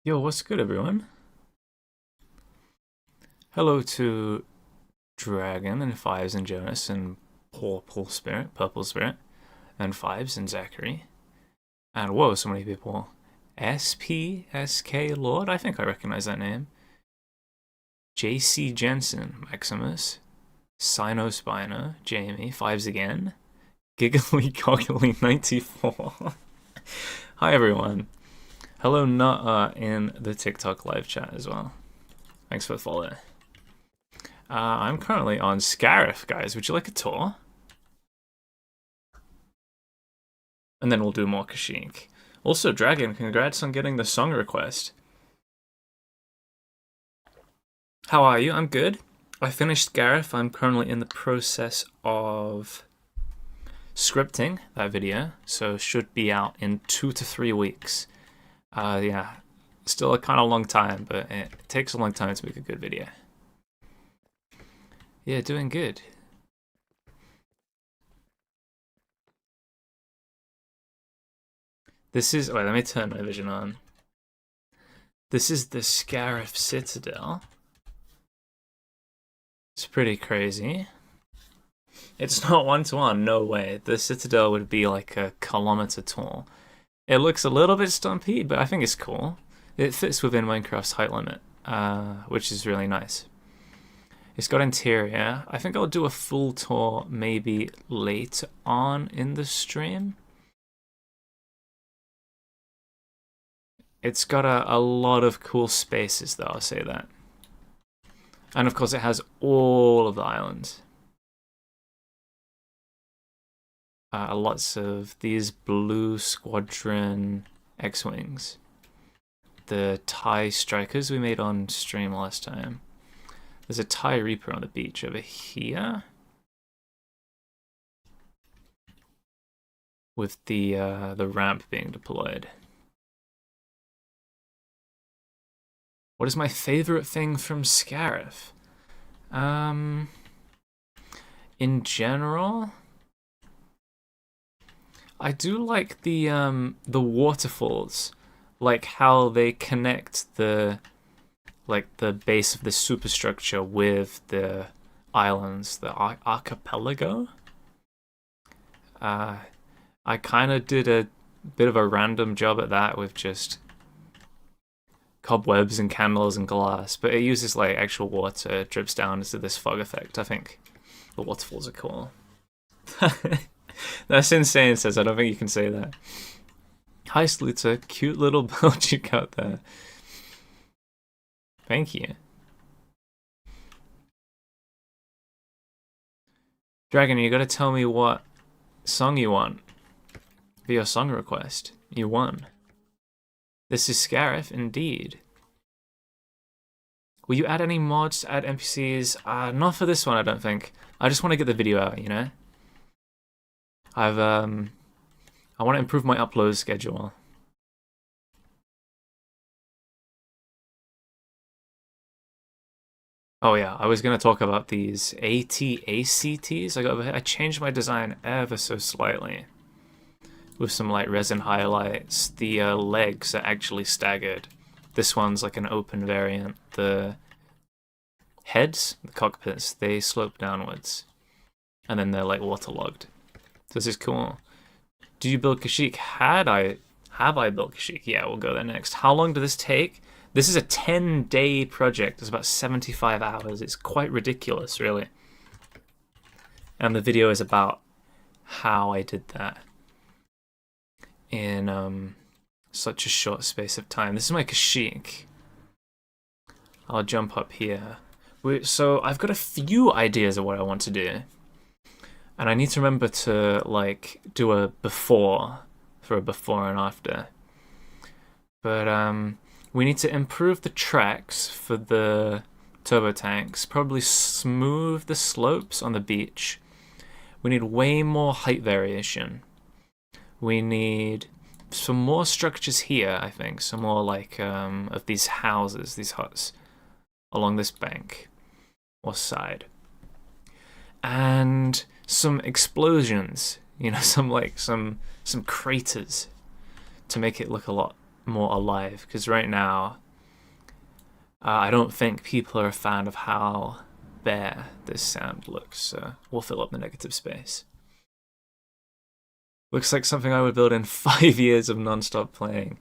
Yo, what's good, everyone? Hello to Dragon and Fives and Jonas and Purple Spirit, and Fives and Zachary. And whoa, so many people. SPSK Lord, I think I recognize that name. JC Jensen, Maximus, Sinospino, Jamie, Fives again, Giggly Goggly 94. Hi, everyone. Hello, Nutter in the TikTok live chat as well. Thanks for the follow. I'm currently on Scarif, guys. Would you like a tour? And then we'll do more Kashyyyk. Also, Dragon, congrats on getting the song request. How are you? I'm good. I finished Scarif. I'm currently in the process of scripting that video, so should be out in 2 to 3 weeks. Yeah, still a kind of long time, but it takes a long time to make a good video. Yeah, doing good. This is, wait, let me turn my vision on. This is the Scarif Citadel. It's pretty crazy. It's not one-to-one, no way. The Citadel would be like a kilometer tall. It looks a little bit stumpy, but I think it's cool. It fits within Minecraft's height limit, which is really nice. It's got interior. I think I'll do a full tour maybe later on in the stream. It's got a lot of cool spaces, though, I'll say that. And of course, it has all of the islands. Lots of these blue squadron X-Wings. The TIE Strikers we made on stream last time. There's a TIE Reaper on the beach over here. With the ramp being deployed. What is my favorite thing from Scarif? In general, I do like the waterfalls, like how they connect the base of the superstructure with the islands, the archipelago. I kind of did a bit of a random job at that with just cobwebs and candles and glass, but it uses like actual water, it drips down into this fog effect. I think the waterfalls are cool. That's insane, says. I don't think you can say that. Hi, Sluter. Cute little build you got there. Thank you. Dragon, you gotta tell me what song you want. Via song request. You won. This is Scarif, indeed. Will you add any mods to add NPCs? Not for this one, I don't think. I just want to get the video out, you know? I want to improve my upload schedule. Oh yeah, I was going to talk about these ATACTs I got over here. I changed my design ever so slightly. With some like resin highlights. The legs are actually staggered. This one's like an open variant. The heads, the cockpits, they slope downwards. And then they're like waterlogged. So this is cool. Do you build Kashyyyk? Have I built Kashyyyk? Yeah, we'll go there next. How long did this take? This is a 10-day project. It's about 75 hours. It's quite ridiculous, really. And the video is about how I did that in such a short space of time. This is my Kashyyyk. I'll jump up here. So I've got a few ideas of what I want to do. And I need to remember to like do a before for a before and after. But we need to improve the tracks for the turbo tanks, probably smooth the slopes on the beach. We need way more height variation. We need some more structures here, I think. Some more like of these houses, these huts along this bank or side. And some explosions, you know, some craters to make it look a lot more alive, because right now I don't think people are a fan of how bare this sand looks, so we'll fill up the negative space. Looks like something I would build in 5 years of non-stop playing.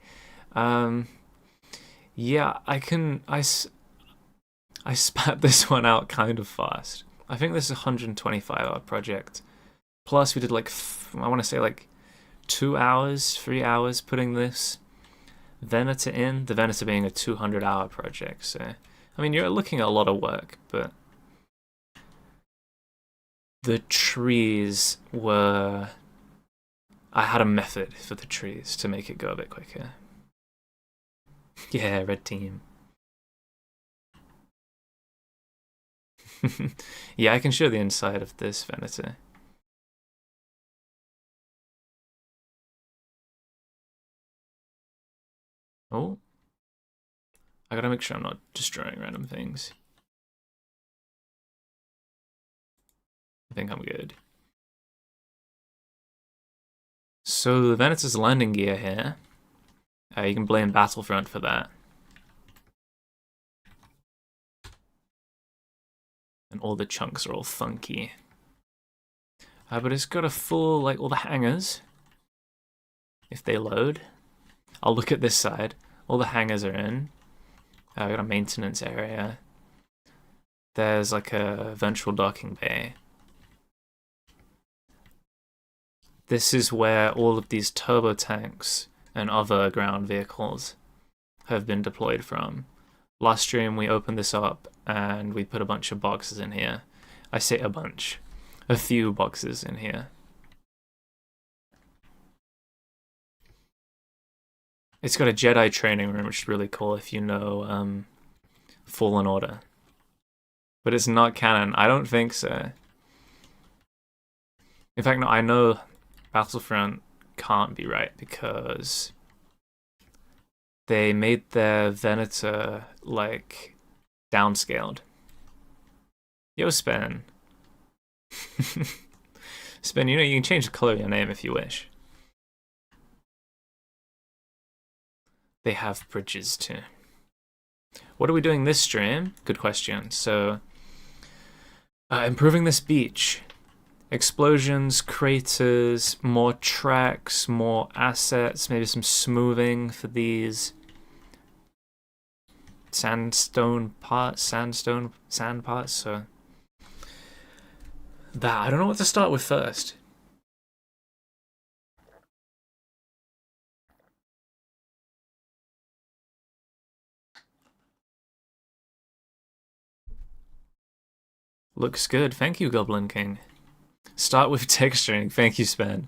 Yeah, I spat this one out kind of fast. I think this is a 125-hour project. Plus we did like, I want to say like 2 hours, 3 hours putting this Venator in, the Venator being a 200-hour project. So, I mean, you're looking at a lot of work, but the trees were... I had a method for the trees to make it go a bit quicker. Yeah, red team. Yeah, I can show the inside of this Venator. Oh. I gotta make sure I'm not destroying random things. I think I'm good. So the Venator's landing gear here. You can blame Battlefront for that. And all the chunks are all funky. But it's got a full, like, all the hangars. If they load. I'll look at this side. All the hangars are in. I got a maintenance area. There's like a ventral docking bay. This is where all of these turbo tanks and other ground vehicles have been deployed from. Last stream we opened this up and we put a bunch of boxes in here. I say a bunch. A few boxes in here. It's got a Jedi training room, which is really cool if you know Fallen Order. But it's not canon. I don't think so. In fact, no, I know Battlefront can't be right because they made their Venator, like, downscaled. Yo, Spen. Spen, you know, you can change the color of your name if you wish. They have bridges too. What are we doing this stream? Good question. So, improving this beach. Explosions, craters, more tracks, more assets, maybe some smoothing for these sand parts, so that, I don't know what to start with first. Looks good. Thank you, Goblin King. Start with texturing. Thank you, Spen.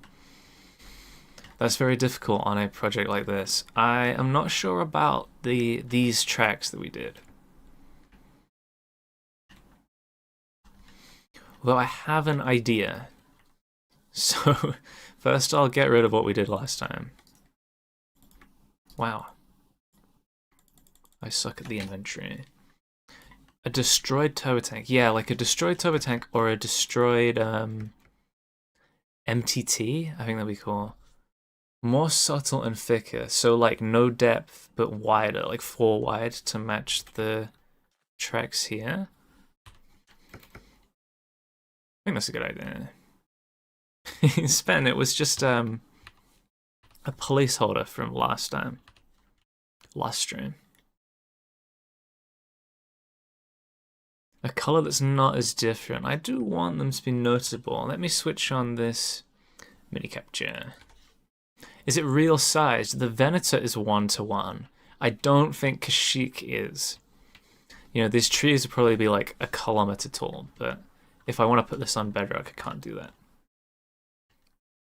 That's very difficult on a project like this. I am not sure about these tracks that we did. Although I have an idea. So, first I'll get rid of what we did last time. Wow. I suck at the inventory. A destroyed turbo tank. Yeah, like a destroyed turbo tank or a destroyed MTT. I think that'd be cool. More subtle and thicker. So like no depth but wider, like 4 wide to match the tracks here. I think that's a good idea. Spen, it was just a placeholder from last time. Last stream. A color that's not as different. I do want them to be noticeable. Let me switch on this mini capture. Is it real size? The Venator is 1:1. I don't think Kashyyyk is. You know, these trees would probably be like a kilometer tall, but if I want to put this on Bedrock, I can't do that.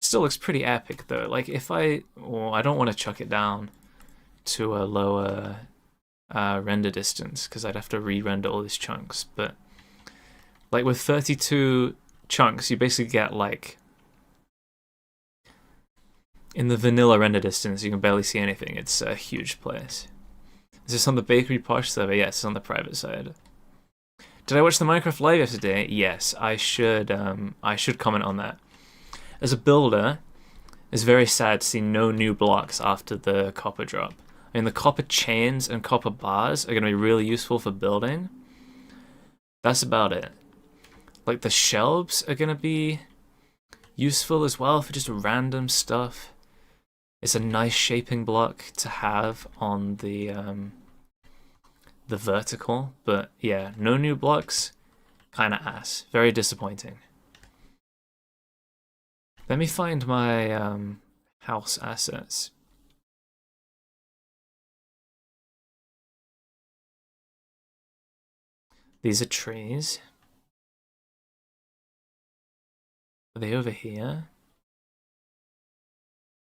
Still looks pretty epic though. Like if I don't want to chuck it down to a lower render distance because I'd have to re-render all these chunks, but like with 32 chunks you basically get like in the vanilla render distance you can barely see anything. It's a huge place. Is this on the Bakery Posh server? Yes, it's on the private side. Did I watch the Minecraft live yesterday? Yes, I should comment on that. As a builder, it's very sad to see no new blocks after the copper drop. I mean, the copper chains and copper bars are going to be really useful for building. That's about it. Like, the shelves are going to be useful as well for just random stuff. It's a nice shaping block to have on the vertical, but yeah, no new blocks, kind of ass. Very disappointing. Let me find my house assets. These are trees. Are they over here?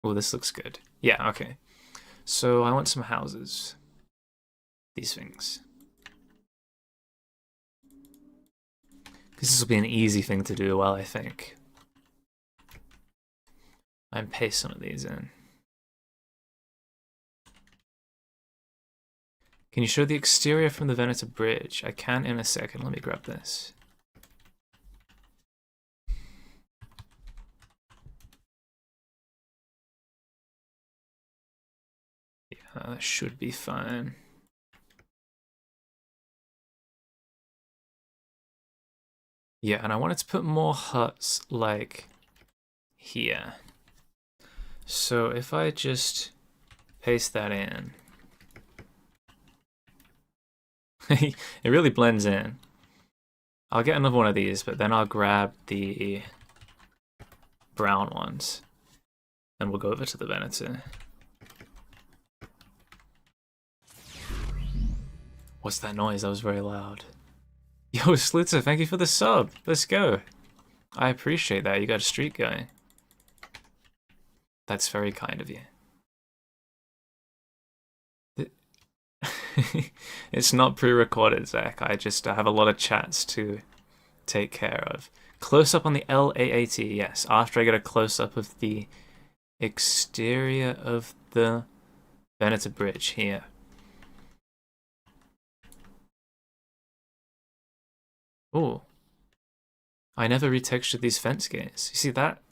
Oh, this looks good. Yeah, okay. So I want some houses. These things. This will be an easy thing to do well, I think. And paste some of these in. Can you show the exterior from the Veneto Bridge? I can in a second. Let me grab this. Yeah, that should be fine. Yeah, and I wanted to put more huts like here. So if I just paste that in, it really blends in. I'll get another one of these, but then I'll grab the brown ones and we'll go over to the Veneto. What's that noise? That was very loud. Yo, Slitzer, thank you for the sub. Let's go. I appreciate that. You got a streak going. That's very kind of you. It's not pre-recorded, Zach. I have a lot of chats to take care of. Close up on the LAAT, yes. After I get a close up of the exterior of the Veneto Bridge here. Oh, I never retextured these fence gates. You see that?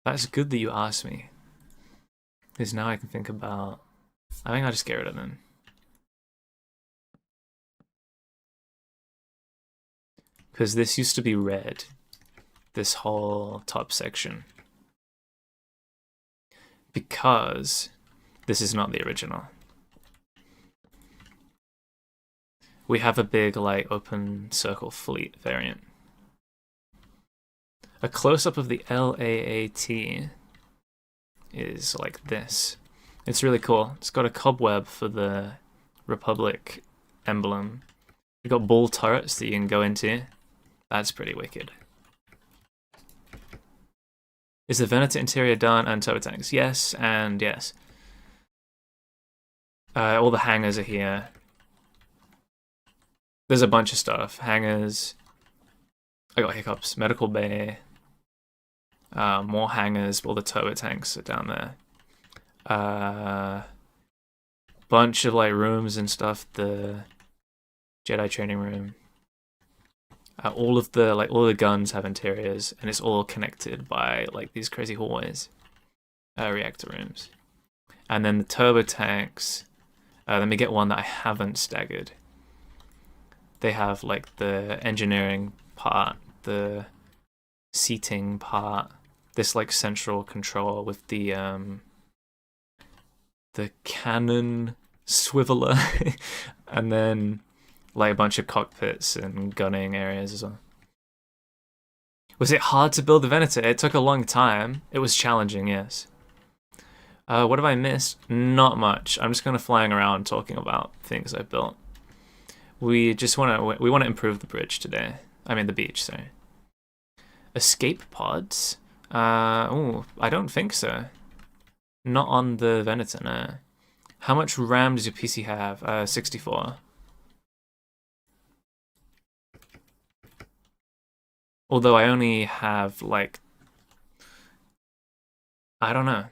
That's good that you asked me. Because now I can think about... I think I'll just get rid of them. Because this used to be red. This whole top section. Because this is not the original. We have a big, like, open circle fleet variant. A close-up of the LAAT is like this. It's really cool. It's got a cobweb for the Republic emblem. You've got bull turrets that you can go into. That's pretty wicked. Is the Veneto interior done and turbo tanks? Yes, and yes. All the hangars are here. There's a bunch of stuff. Hangars. I got hiccups. Medical bay. More hangars. All the turbo tanks are down there. Bunch of like rooms and stuff. The Jedi training room. All the guns have interiors, and it's all connected by like these crazy hallways. Reactor rooms, and then the turbo tanks. Let me get one that I haven't staggered. They have like the engineering part, the seating part, this like central control with the cannon swiveler, and then like a bunch of cockpits and gunning areas as well. Was it hard to build the Veneto? It took a long time. It was challenging, yes. What have I missed? Not much. I'm just kind of flying around talking about things I built. We want to improve the bridge today. I mean the beach, sorry. Escape pods? Oh, I don't think so. Not on the Veneto, no. How much RAM does your PC have? 64. Although I only have like, I don't know,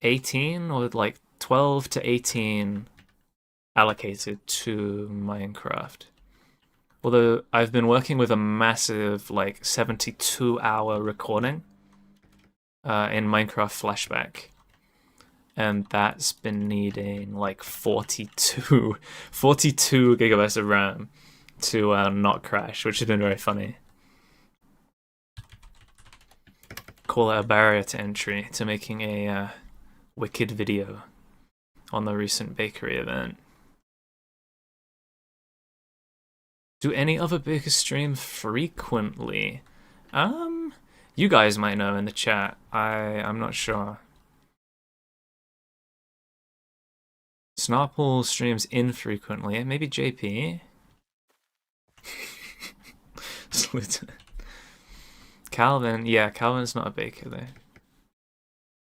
18 or like 12 to 18 allocated to Minecraft. Although I've been working with a massive like 72-hour recording in Minecraft Flashback. and that's been needing like 42 gigabytes of RAM to not crash, which has been very funny. Call it a barrier to entry to making a wicked video on the recent bakery event. Do any other bakers stream frequently? You guys might know in the chat. I'm not sure. Snarple streams infrequently. Maybe JP. Calvin, yeah, Calvin's not a baker though.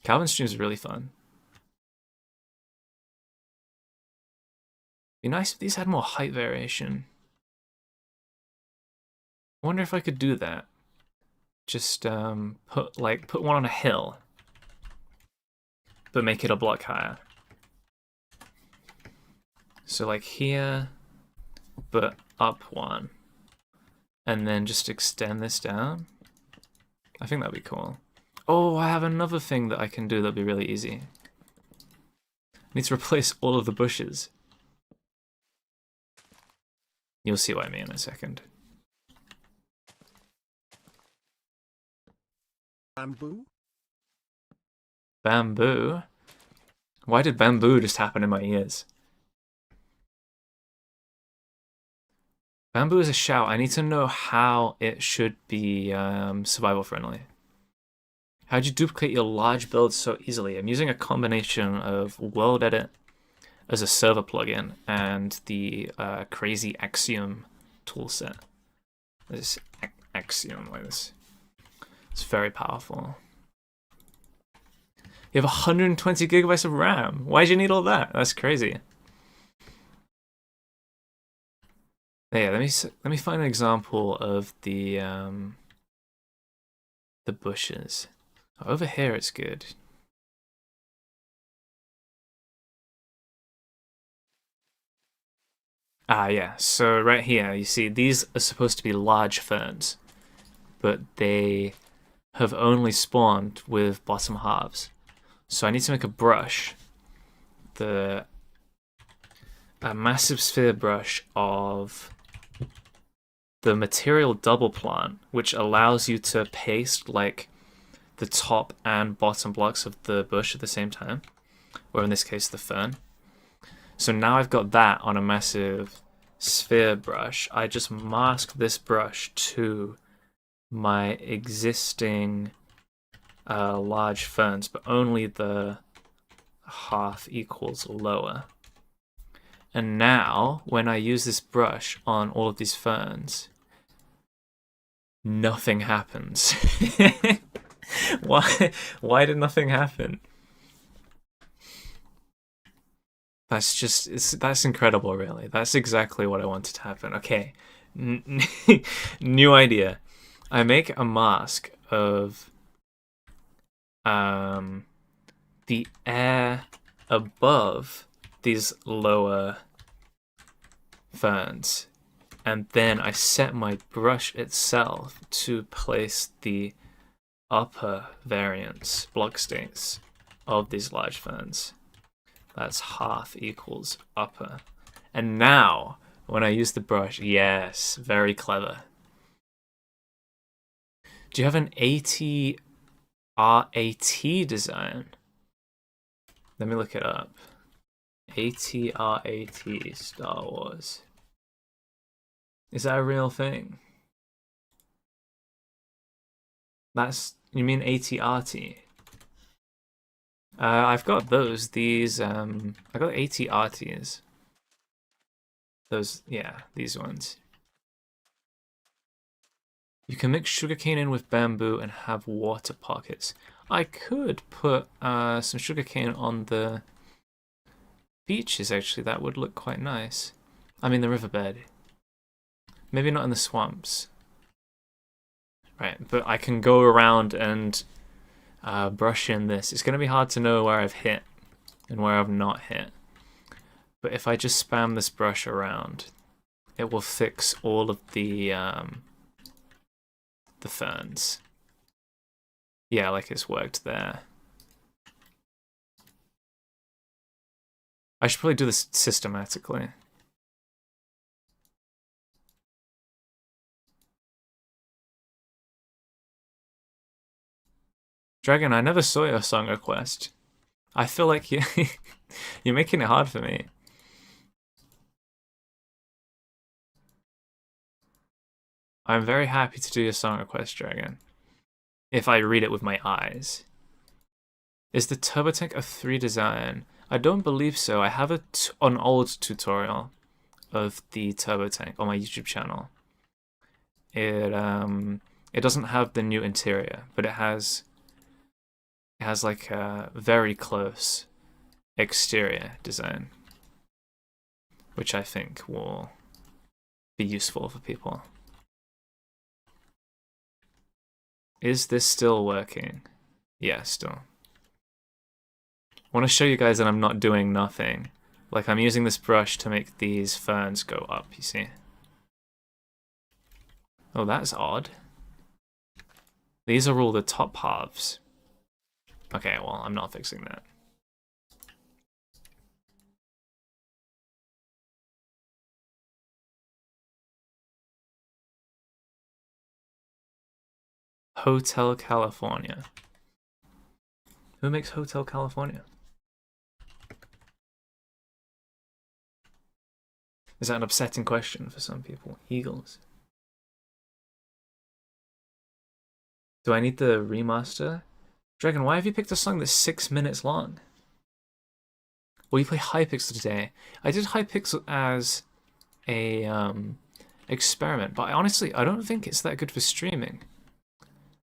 Calvin streams are really fun. Be nice if these had more height variation. I wonder if I could do that. Just put one on a hill, but make it a block higher. So like here, but up one, and then just extend this down. I think that'd be cool. Oh, I have another thing that I can do that'd be really easy. I need to replace all of the bushes. You'll see what I mean in a second. Bamboo? Bamboo? Why did bamboo just happen in my ears? Bamboo is a shout. I need to know how it should be survival friendly. How'd you duplicate your large build so easily? I'm using a combination of World Edit as a server plugin and the crazy Axiom toolset. This Axiom like this. It's very powerful. You have 120 gigabytes of RAM. Why'd you need all that? That's crazy. Yeah, let me find an example of the bushes. Over here it's good. Ah, yeah. So right here, you see these are supposed to be large ferns, but they have only spawned with bottom halves. So I need to make a brush, a massive sphere brush of the material double plant, which allows you to paste like the top and bottom blocks of the bush at the same time, or in this case the fern. So now I've got that on a massive sphere brush. I just mask this brush to my existing large ferns, but only the half equals lower. And now, when I use this brush on all of these ferns, nothing happens. Why did nothing happen? That's incredible, really. That's exactly what I wanted to happen. Okay, new idea. I make a mask of the air above these lower ferns, and then I set my brush itself to place the upper variants, block states, of these large ferns. That's half equals upper. And now, when I use the brush, yes, very clever. Do you have an AT-RAT design? Let me look it up. AT-RAT Star Wars. Is that a real thing? You mean AT-RT? I've got those. These I got AT-RTs. Those, yeah, these ones. You can mix sugarcane in with bamboo and have water pockets. I could put some sugarcane on the beaches, actually. That would look quite nice. I mean, the riverbed. Maybe not in the swamps. Right, but I can go around and brush in this. It's going to be hard to know where I've hit and where I've not hit. But if I just spam this brush around, it will fix all of the ferns. Yeah, like it's worked there. I should probably do this systematically. Dragon, I never saw your song request. I feel like you're making it hard for me. I'm very happy to do your song request, Dragon. If I read it with my eyes. Is the turbo tank a 3 design? I don't believe so. I have an old tutorial of the turbo tank on my YouTube channel. It doesn't have the new interior, but it has like a very close exterior design, which I think will be useful for people. Is this still working? Yeah, still. I want to show you guys that I'm not doing nothing. Like, I'm using this brush to make these ferns go up, you see? Oh, that's odd. These are all the top halves. Okay, well, I'm not fixing that. Hotel California. Who makes Hotel California? Is that an upsetting question for some people? Eagles. Do I need the remaster? Dragon, why have you picked a song that's 6 minutes long? Well, you play Hypixel today. I did Hypixel as a experiment, but honestly, I don't think it's that good for streaming.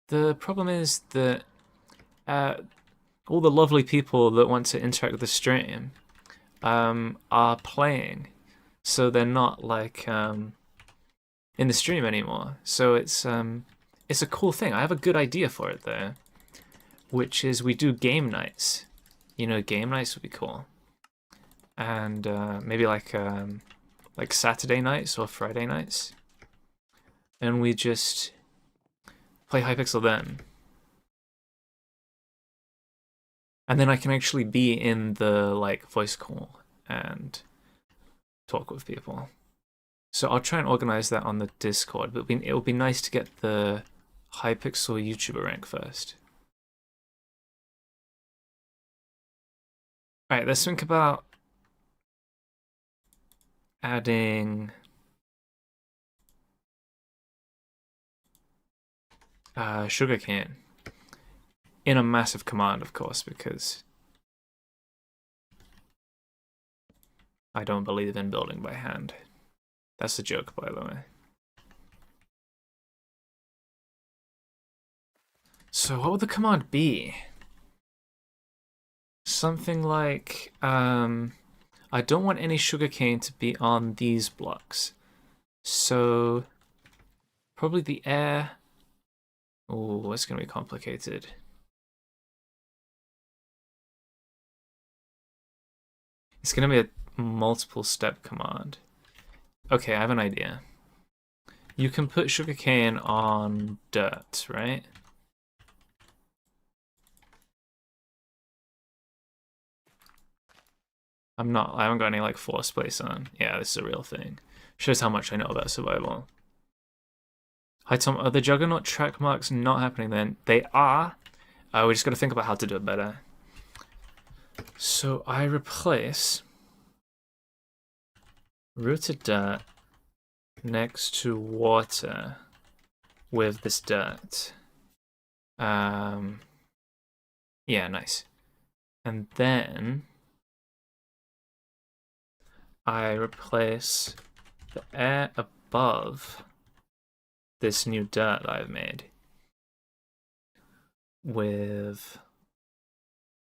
The problem is that all the lovely people that want to interact with the stream are playing, so they're not like in the stream anymore. So it's a cool thing. I have a good idea for it though, which is we do game nights. You know, game nights would be cool, and maybe like Saturday nights or Friday nights, and we just play Hypixel then. And then I can actually be in the like voice call and talk with people. So I'll try and organize that on the Discord, but it would be nice to get the Hypixel YouTuber rank first. Alright, let's think about adding sugarcane in a massive command, of course, because I don't believe in building by hand. That's a joke, by the way. So what would the command be? Something like, I don't want any sugarcane to be on these blocks. So probably the air. Oh, it's gonna be complicated. It's gonna be a multiple step command. Okay, I have an idea. You can put sugarcane on dirt, right? I haven't got any like force place on. Yeah, this is a real thing. Shows how much I know about survival. Hi Tom, are the Juggernaut track marks not happening then? They are. We just gotta think about how to do it better. So I replace rooted dirt next to water with this dirt. Yeah, nice. And then I replace the air above this new dirt that I've made with...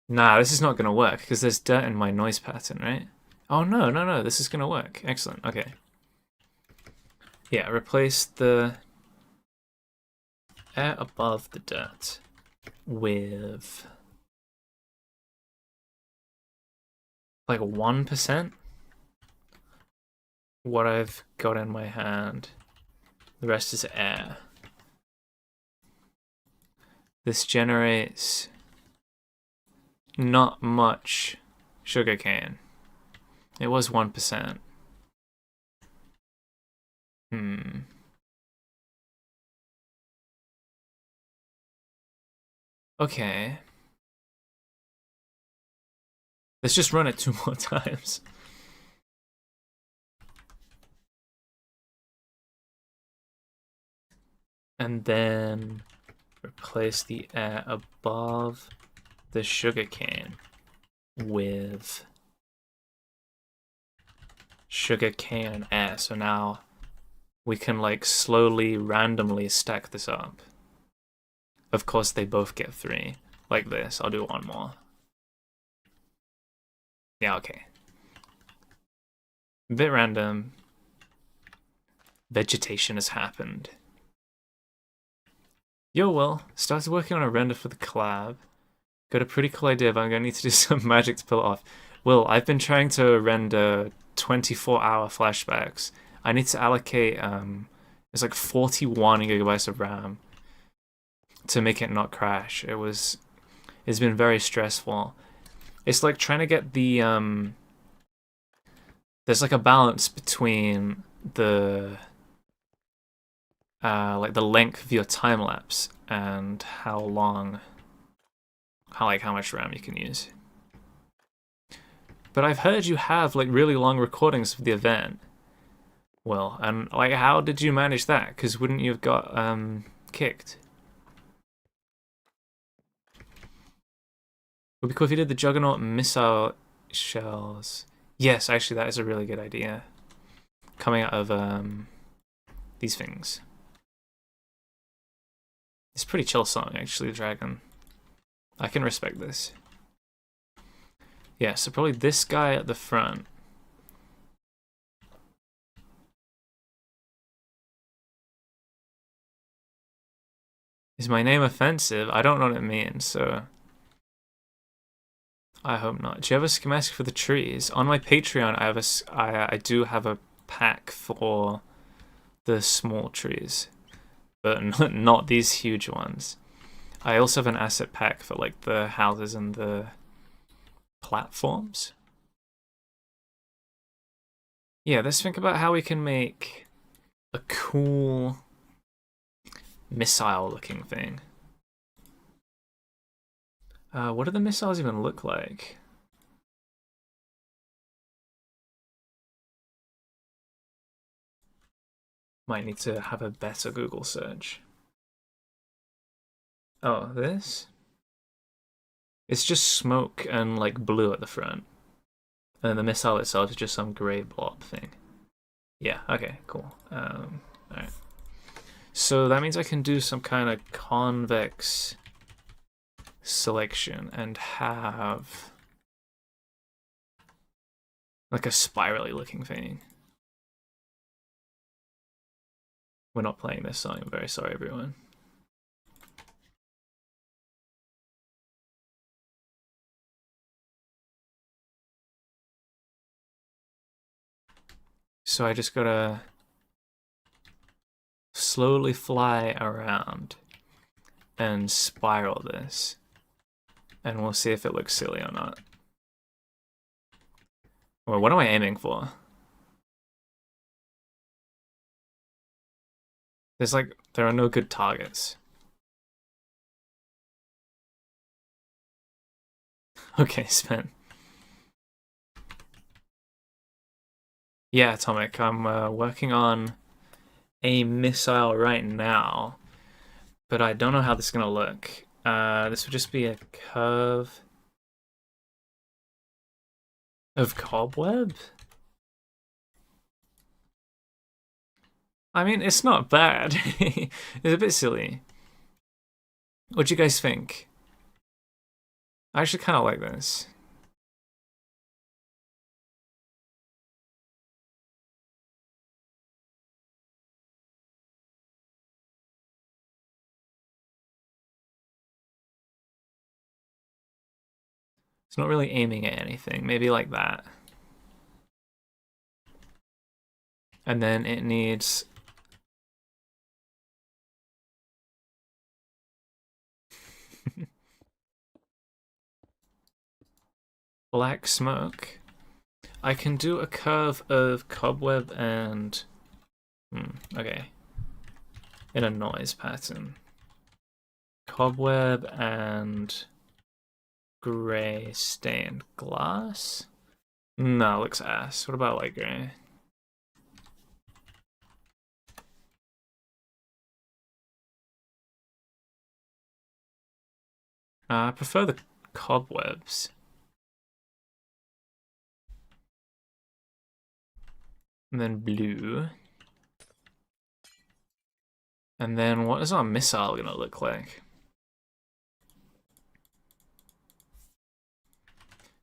Nah, this is not going to work because there's dirt in my noise pattern, right? Oh, no, this is going to work. Excellent, okay. Yeah, replace the air above the dirt with like 1%. What I've got in my hand. The rest is air. This generates not much sugarcane. It was 1%. Okay. Let's just run it 2 more times. And then replace the air above the sugarcane with sugarcane and air. So now we can like slowly, randomly stack this up. Of course, they both get 3. Like this. I'll do one more. Yeah, okay. A bit random. Vegetation has happened. Yo, Will. Started working on a render for the collab. Got a pretty cool idea, but I'm going to need to do some magic to pull it off. Will, I've been trying to render 24-hour flashbacks. I need to allocate, it's like 41 gigabytes of RAM to make it not crash. It's been very stressful. It's like trying to get the, there's like a balance between the, like the length of your time lapse and how much RAM you can use. But I've heard you have like really long recordings of the event. Well, and like how did you manage that? Because wouldn't you have got kicked? Would be cool if you did the Juggernaut missile shells. Yes, actually that is a really good idea. Coming out of these things. It's a pretty chill song actually, the Dragon. I can respect this. Yeah, so probably this guy at the front. Is my name offensive? I don't know what it means, so I hope not. Do you have a schematic for the trees? On my Patreon, I do have a pack for the small trees, but not these huge ones. I also have an asset pack for like the houses and the platforms. Yeah, let's think about how we can make a cool missile-looking thing. What do the missiles even look like? Might need to have a better Google search. Oh, this? It's just smoke and like blue at the front. And the missile itself is just some grey blob thing. Yeah, okay, cool. Alright. So that means I can do some kind of convex selection and have like a spirally looking thing. We're not playing this song, I'm very sorry everyone. So I just gotta slowly fly around and spiral this. And we'll see if it looks silly or not. Well, what am I aiming for? There are no good targets. Okay, Sven. Yeah, Atomic, I'm working on a missile right now, but I don't know how this is gonna look. This would just be a curve of cobweb? I mean, it's not bad. It's a bit silly. What do you guys think? I actually kind of like this. It's not really aiming at anything. Maybe like that. And then it needs... black smoke. I can do a curve of cobweb and... okay. In a noise pattern. Cobweb and grey stained glass? No, looks ass. What about light grey? I prefer the cobwebs. And then blue. And then what is our missile gonna look like?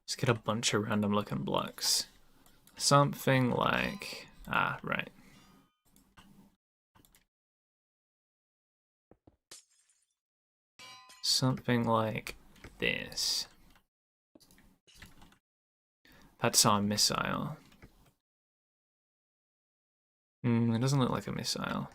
Let's get a bunch of random looking blocks. Something like... right. Something like this. That's our missile. It doesn't look like a missile.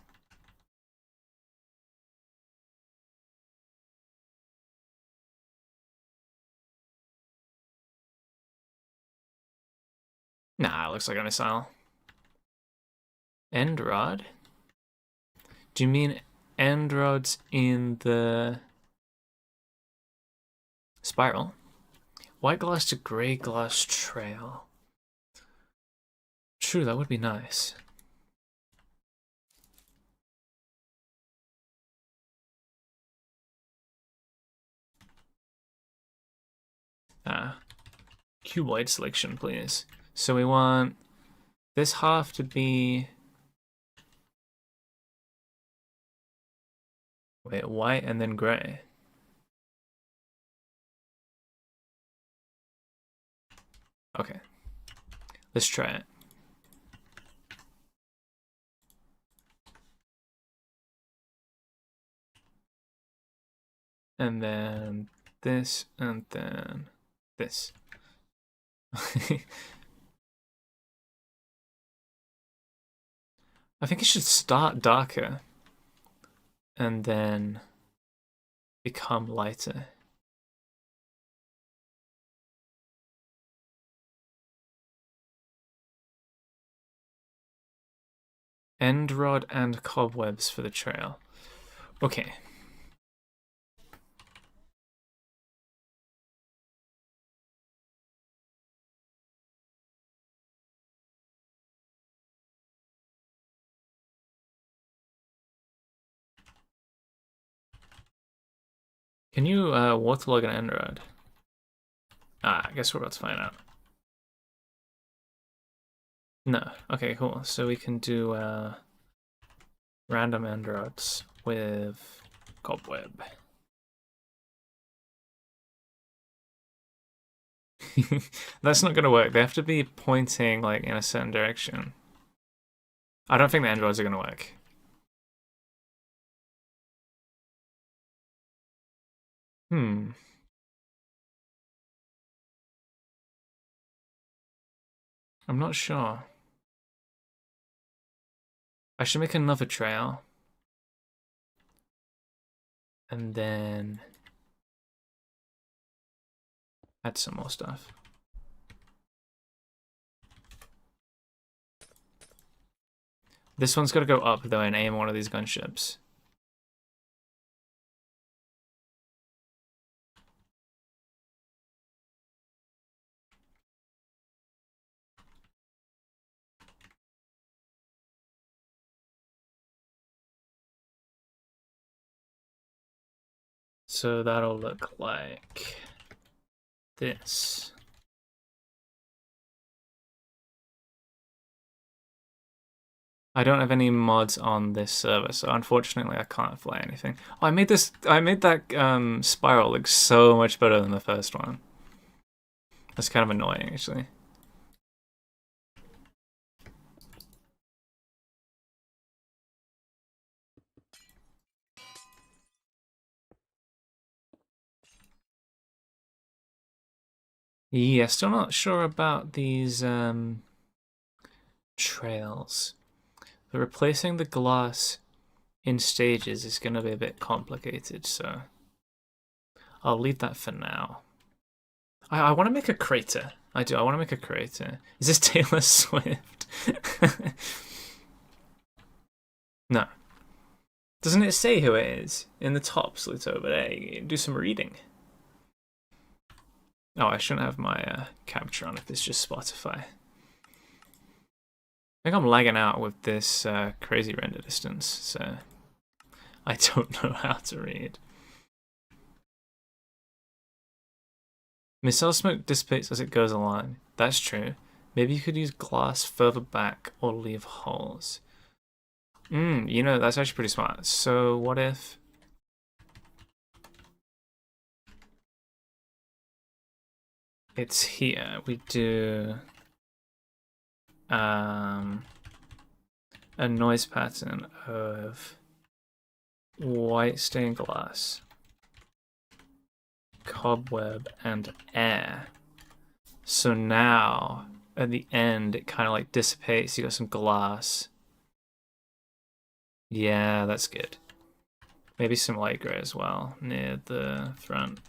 Nah, it looks like a missile. End rod? Do you mean end rods in the spiral? White glass to grey glass trail. True, that would be nice. Cuboid selection, please. So we want this half to be... Wait, white and then grey. Okay. Let's try it. And then this, and then this. I think it should start darker and then become lighter. End rod and cobwebs for the trail. Okay. Can you waterlog an end rod? I guess we're about to find out. No. Okay, cool. So we can do random end rods with cobweb. That's not gonna work. They have to be pointing like in a certain direction. I don't think the end rods are gonna work. I'm not sure. I should make another trail. And then add some more stuff. This one's gotta go up though and aim one of these gunships. So that'll look like this. I don't have any mods on this server, so unfortunately I can't fly anything. Oh, I made that spiral look so much better than the first one. That's kind of annoying, actually. Yeah, still not sure about these trails. But replacing the glass in stages is going to be a bit complicated, so I'll leave that for now. I want to make a crater. I do. I want to make a crater. Is this Taylor Swift? No. Doesn't it say who it is in the top, Sluto? But hey, do some reading. Oh, I shouldn't have my capture on if it's just Spotify. I think I'm lagging out with this crazy render distance, so I don't know how to read. Missile smoke dissipates as it goes along. That's true. Maybe you could use glass further back or leave holes. You know, that's actually pretty smart. So what if... it's here. We do... a noise pattern of white stained glass, cobweb, and air. So now, at the end, it kind of like dissipates. You got some glass. Yeah, that's good. Maybe some light gray as well, near the front.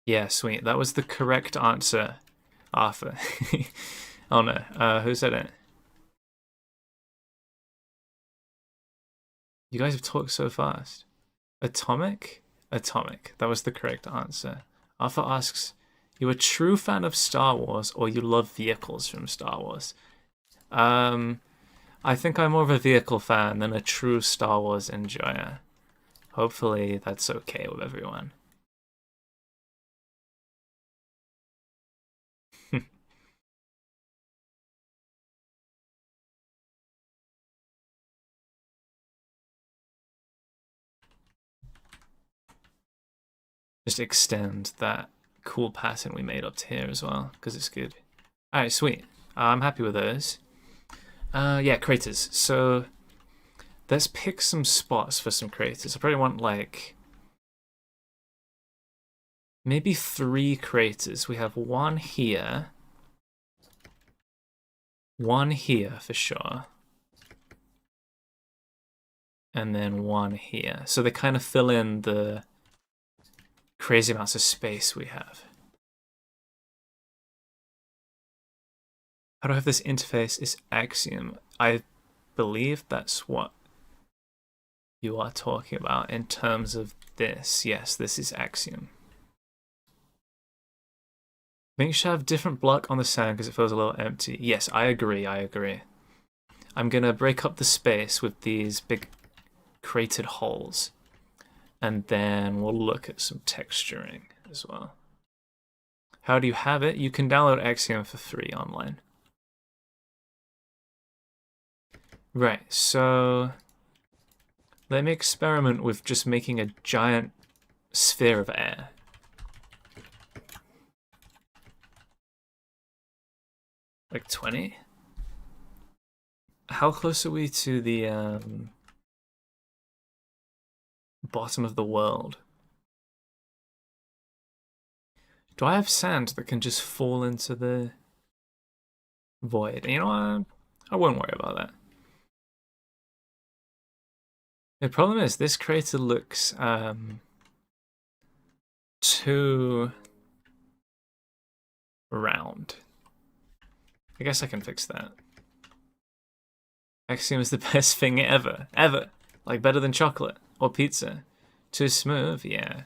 Yeah, sweet. That was the correct answer, Arthur. Oh no, who said it? You guys have talked so fast. Atomic? Atomic. That was the correct answer. Arthur asks, you a true fan of Star Wars or you love vehicles from Star Wars? I think I'm more of a vehicle fan than a true Star Wars enjoyer. Hopefully that's okay with everyone. Just extend that cool pattern we made up to here as well, because it's good. Alright, sweet. I'm happy with those. Yeah, craters. So let's pick some spots for some craters. I probably want like maybe 3 craters. We have one here for sure, and then one here. So they kind of fill in the crazy amounts of space we have. How do I have this interface is Axiom? I believe that's what you are talking about in terms of this. Yes, this is Axiom. I think you should have different block on the sand because it feels a little empty. Yes, I agree, I agree. I'm gonna break up the space with these big cratered holes. And then we'll look at some texturing as well. How do you have it? You can download Axiom for free online. Right, so let me experiment with just making a giant sphere of air. Like 20? How close are we to the bottom of the world? Do I have sand that can just fall into the void? You know what? I won't worry about that. The problem is this crater looks too round. I guess I can fix that. Axiom is the best thing ever. Ever. Like better than chocolate or pizza. Too smooth? Yeah.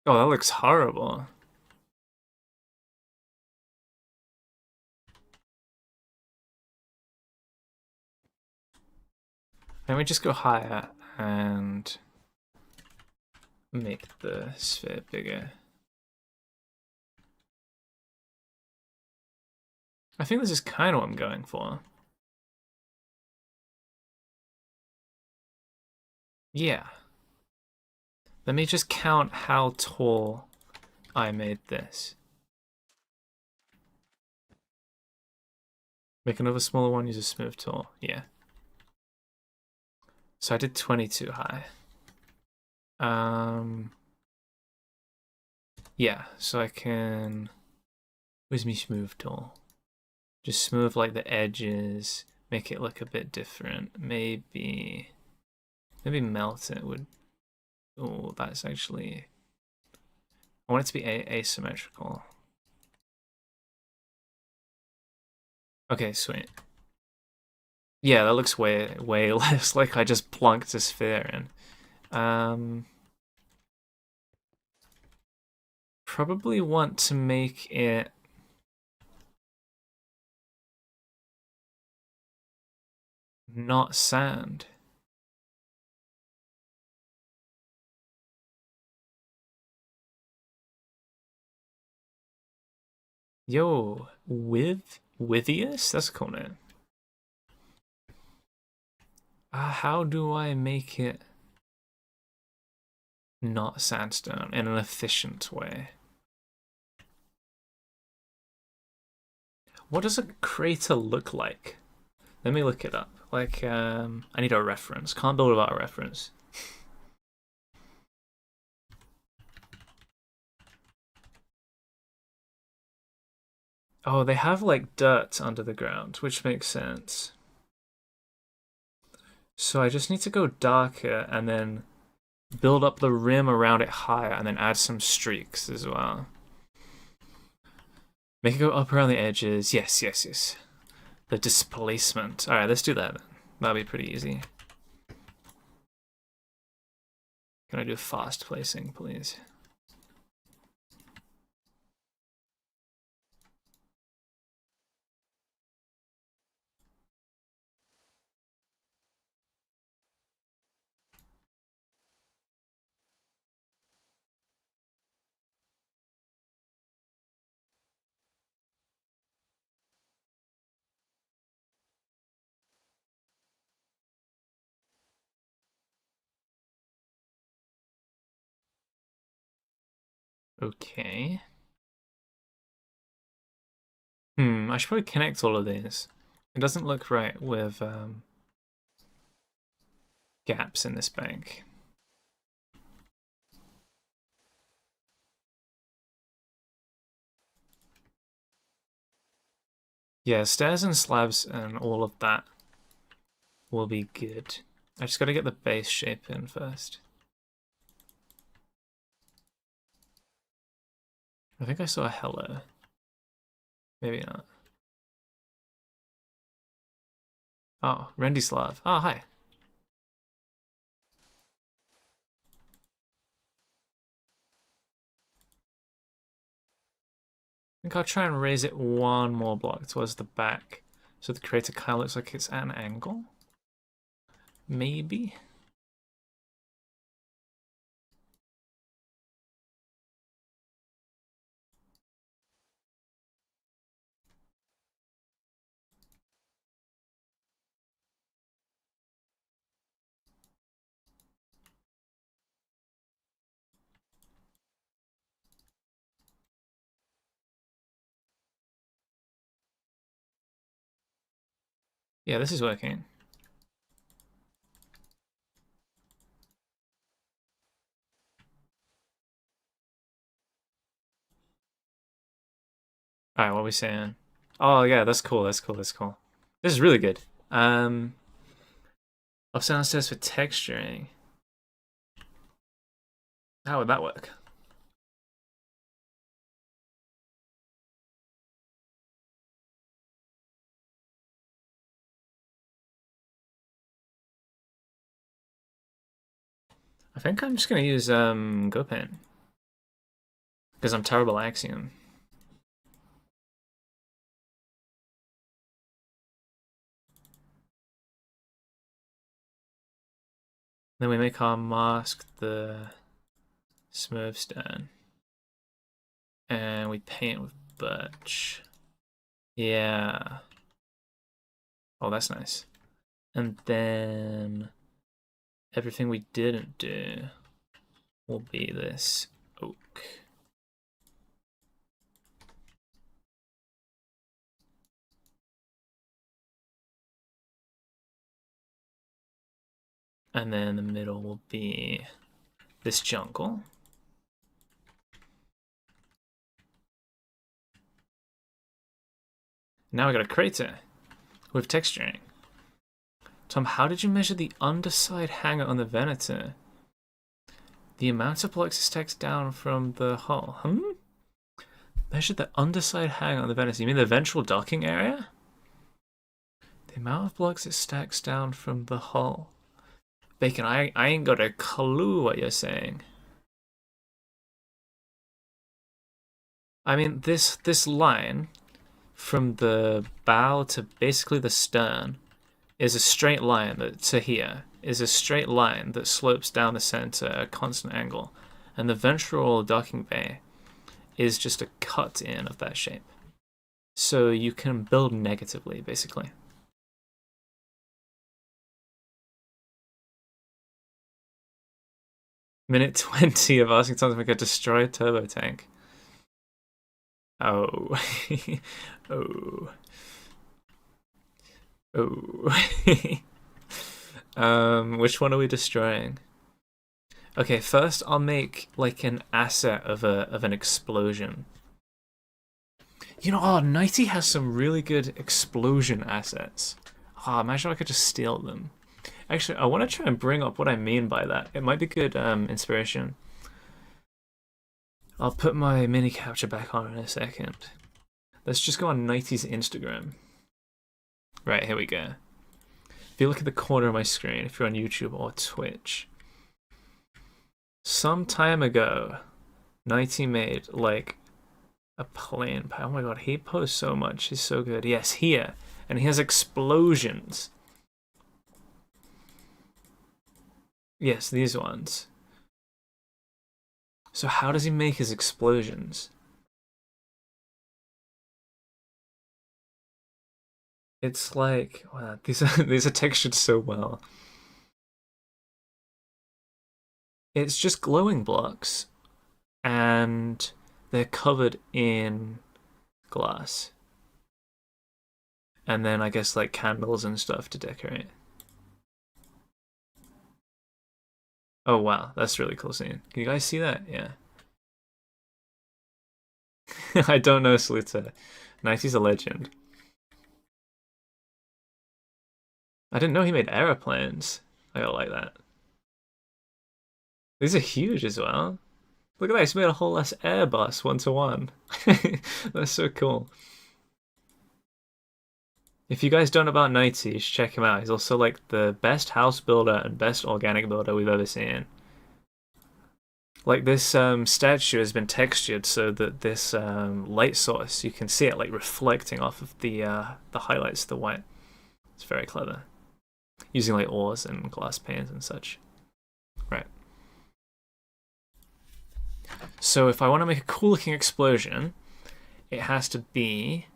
Oh, that looks horrible. Let me just go higher and make the sphere bigger. I think this is kind of what I'm going for. Yeah. Let me just count how tall I made this. Make another smaller one, use a smooth tool. Yeah. So I did 22 high. Yeah, so I can... Where's my smooth tool? Just smooth like the edges, make it look a bit different. Maybe melt it would. Oh, that's actually. I want it to be asymmetrical. Okay, sweet. Yeah, that looks way less like I just plunked a sphere in. Probably want to make it not sand. Yo, Withius? That's a cool name. How do I make it not sandstone in an efficient way? What does a crater look like? Let me look it up. Like, I need a reference. Can't build without a reference. Oh, they have like dirt under the ground, which makes sense. So I just need to go darker and then build up the rim around it higher and then add some streaks as well. Make it go up around the edges. Yes, yes, yes. The displacement. All right, let's do that. That'll be pretty easy. Can I do fast placing, please? Okay. I should probably connect all of these. It doesn't look right with gaps in this bank. Yeah, stairs and slabs and all of that will be good. I just gotta get the base shape in first. I think I saw a hello. Maybe not. Oh, Rendislav. Oh, hi. I think I'll try and raise it one more block towards the back so the crater kind of looks like it's at an angle. Maybe. Yeah, this is working. All right, what are we saying? Oh yeah, that's cool. That's cool. That's cool. This is really good. Up downstairs for texturing. How would that work? I think I'm just gonna use GoPaint because I'm terrible at Axiom. Then we make our mask the smooth stone, and we paint with birch. Yeah. Oh, that's nice. And then everything we didn't do will be this oak. And then the middle will be this jungle. Now I got a crater with texturing. Tom, how did you measure the underside hanger on the Venator? The amount of blocks is stacked down from the hull. Measure the underside hanger on the Venator. You mean the ventral docking area? The amount of blocks it stacks down from the hull. Bacon, I ain't got a clue what you're saying. I mean, this line from the bow to basically the stern is a straight line that to here is a straight line that slopes down the center at a constant angle, and the ventral docking bay is just a cut in of that shape. So you can build negatively, basically. Minute 20 of asking something like a destroyed turbo tank. Oh. Oh. Oh. Which one are we destroying? Okay, first I'll make like an asset of an explosion. You know, oh, Nighty has some really good explosion assets. Ah, imagine I could just steal them. Actually, I want to try and bring up what I mean by that. It might be good inspiration. I'll put my mini capture back on in a second. Let's just go on Nighty's Instagram. Right, here we go. If you look at the corner of my screen, if you're on YouTube or Twitch, some time ago, Nighty made like a plane. Oh my god, he posts so much. He's so good. Yes, here. And he has explosions. Yes, these ones. So how does he make his explosions? It's like, wow, these are textured so well. It's just glowing blocks, and they're covered in glass. And then I guess like candles and stuff to decorate. Oh wow, that's really cool scene. Can you guys see that? Yeah. I don't know Sluta. Nighty's a legend. I didn't know he made aeroplanes. I gotta like that. These are huge as well. Look at that, he's made a whole ass Airbus 1-to-1. That's so cool. If you guys don't know about Nighty, you should check him out. He's also like the best house builder and best organic builder we've ever seen. Like this statue has been textured so that this light source, you can see it like reflecting off of the highlights, the white. It's very clever. Using like ores and glass panes and such. Right. So if I want to make a cool looking explosion, it has to be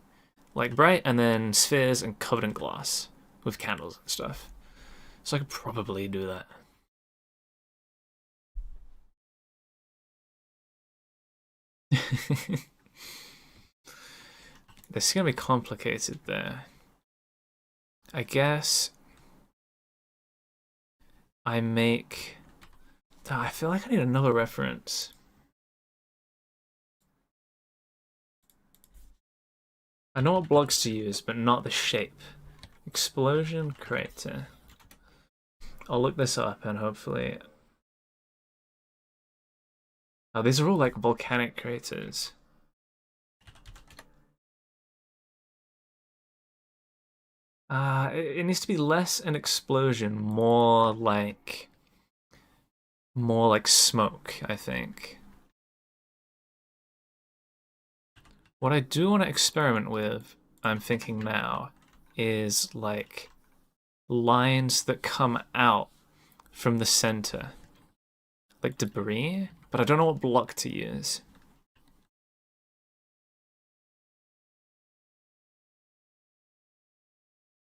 like bright and then spheres and covered in glass with candles and stuff. So I could probably do that. This is gonna be complicated there. I guess I make... Oh, I feel like I need another reference. I know what blocks to use, but not the shape. Explosion crater. I'll look this up and hopefully... Oh, these are all like volcanic craters. It needs to be less an explosion, more like smoke, I think. What I do want to experiment with, I'm thinking now, is like lines that come out from the center. Like debris, but I don't know what block to use.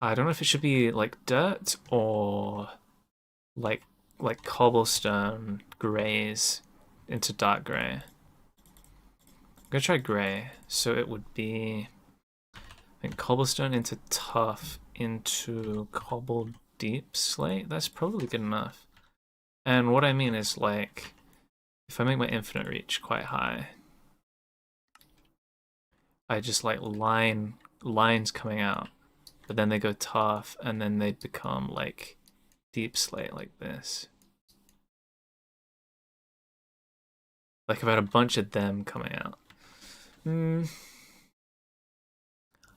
I don't know if it should be like dirt or like cobblestone grays into dark gray. I'm gonna try gray, so it would be I think cobblestone into tough into cobble deep slate. That's probably good enough. And what I mean is like if I make my infinite reach quite high, I just like line lines coming out, but then they go tough, and then they become like deep slate like this. Like I've had a bunch of them coming out. I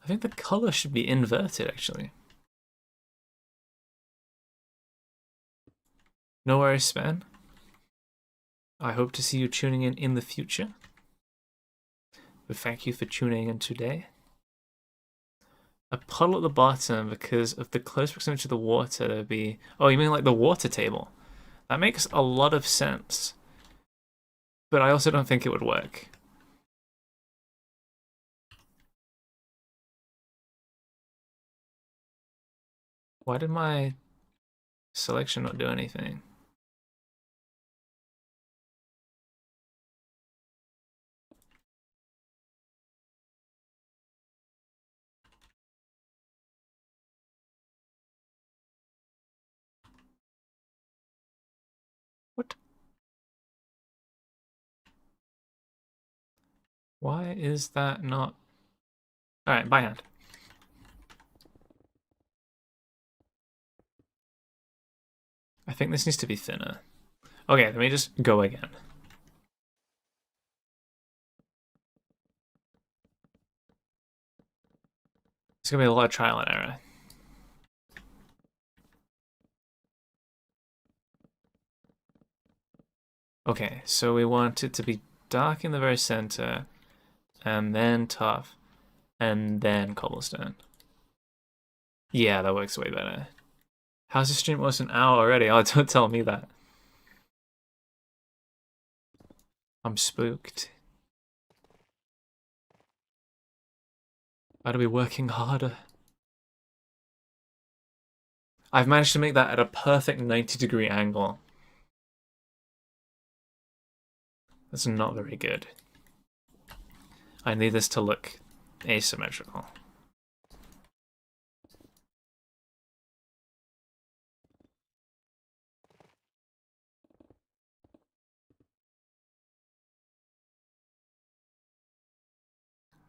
think the color should be inverted actually. No worries, Span. I hope to see you tuning in the future. But thank you for tuning in today. A puddle at the bottom because of the close proximity to the water. There'd be... Oh, you mean like the water table? That makes a lot of sense. But I also don't think it would work. Why did my selection not do anything? What? Why is that not... Alright, by hand. I think this needs to be thinner. Okay, let me just go again. It's gonna be a lot of trial and error. Okay, so we want it to be dark in the very center, and then tough, and then cobblestone. Yeah, that works way better. How's the stream almost an hour already? Oh, don't tell me that. I'm spooked. Gotta be working harder. I've managed to make that at a perfect 90-degree angle. That's not very good. I need this to look asymmetrical.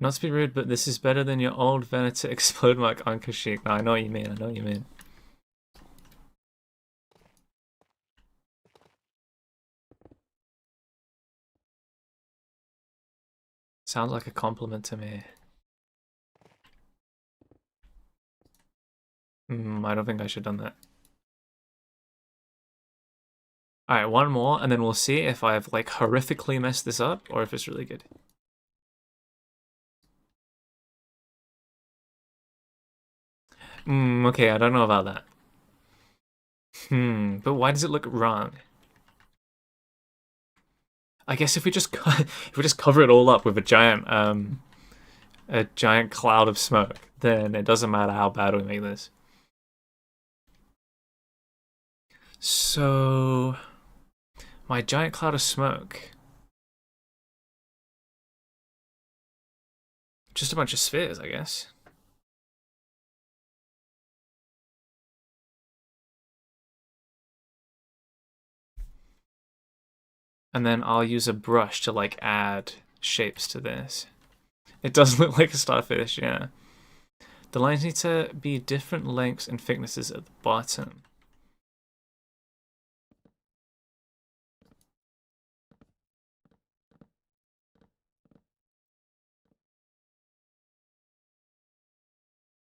Not to be rude, but this is better than your old Venator explode mark on Kashyyyk. No, I know what you mean, I know what you mean. Sounds like a compliment to me. I don't think I should have done that. Alright, one more, and then we'll see if I've like horrifically messed this up or if it's really good. Okay, I don't know about that. But why does it look wrong? I guess if we just cover it all up with a giant cloud of smoke, then it doesn't matter how bad we make this. So my giant cloud of smoke. Just a bunch of spheres, I guess. And then I'll use a brush to like add shapes to this. It does look like a starfish, yeah. The lines need to be different lengths and thicknesses at the bottom.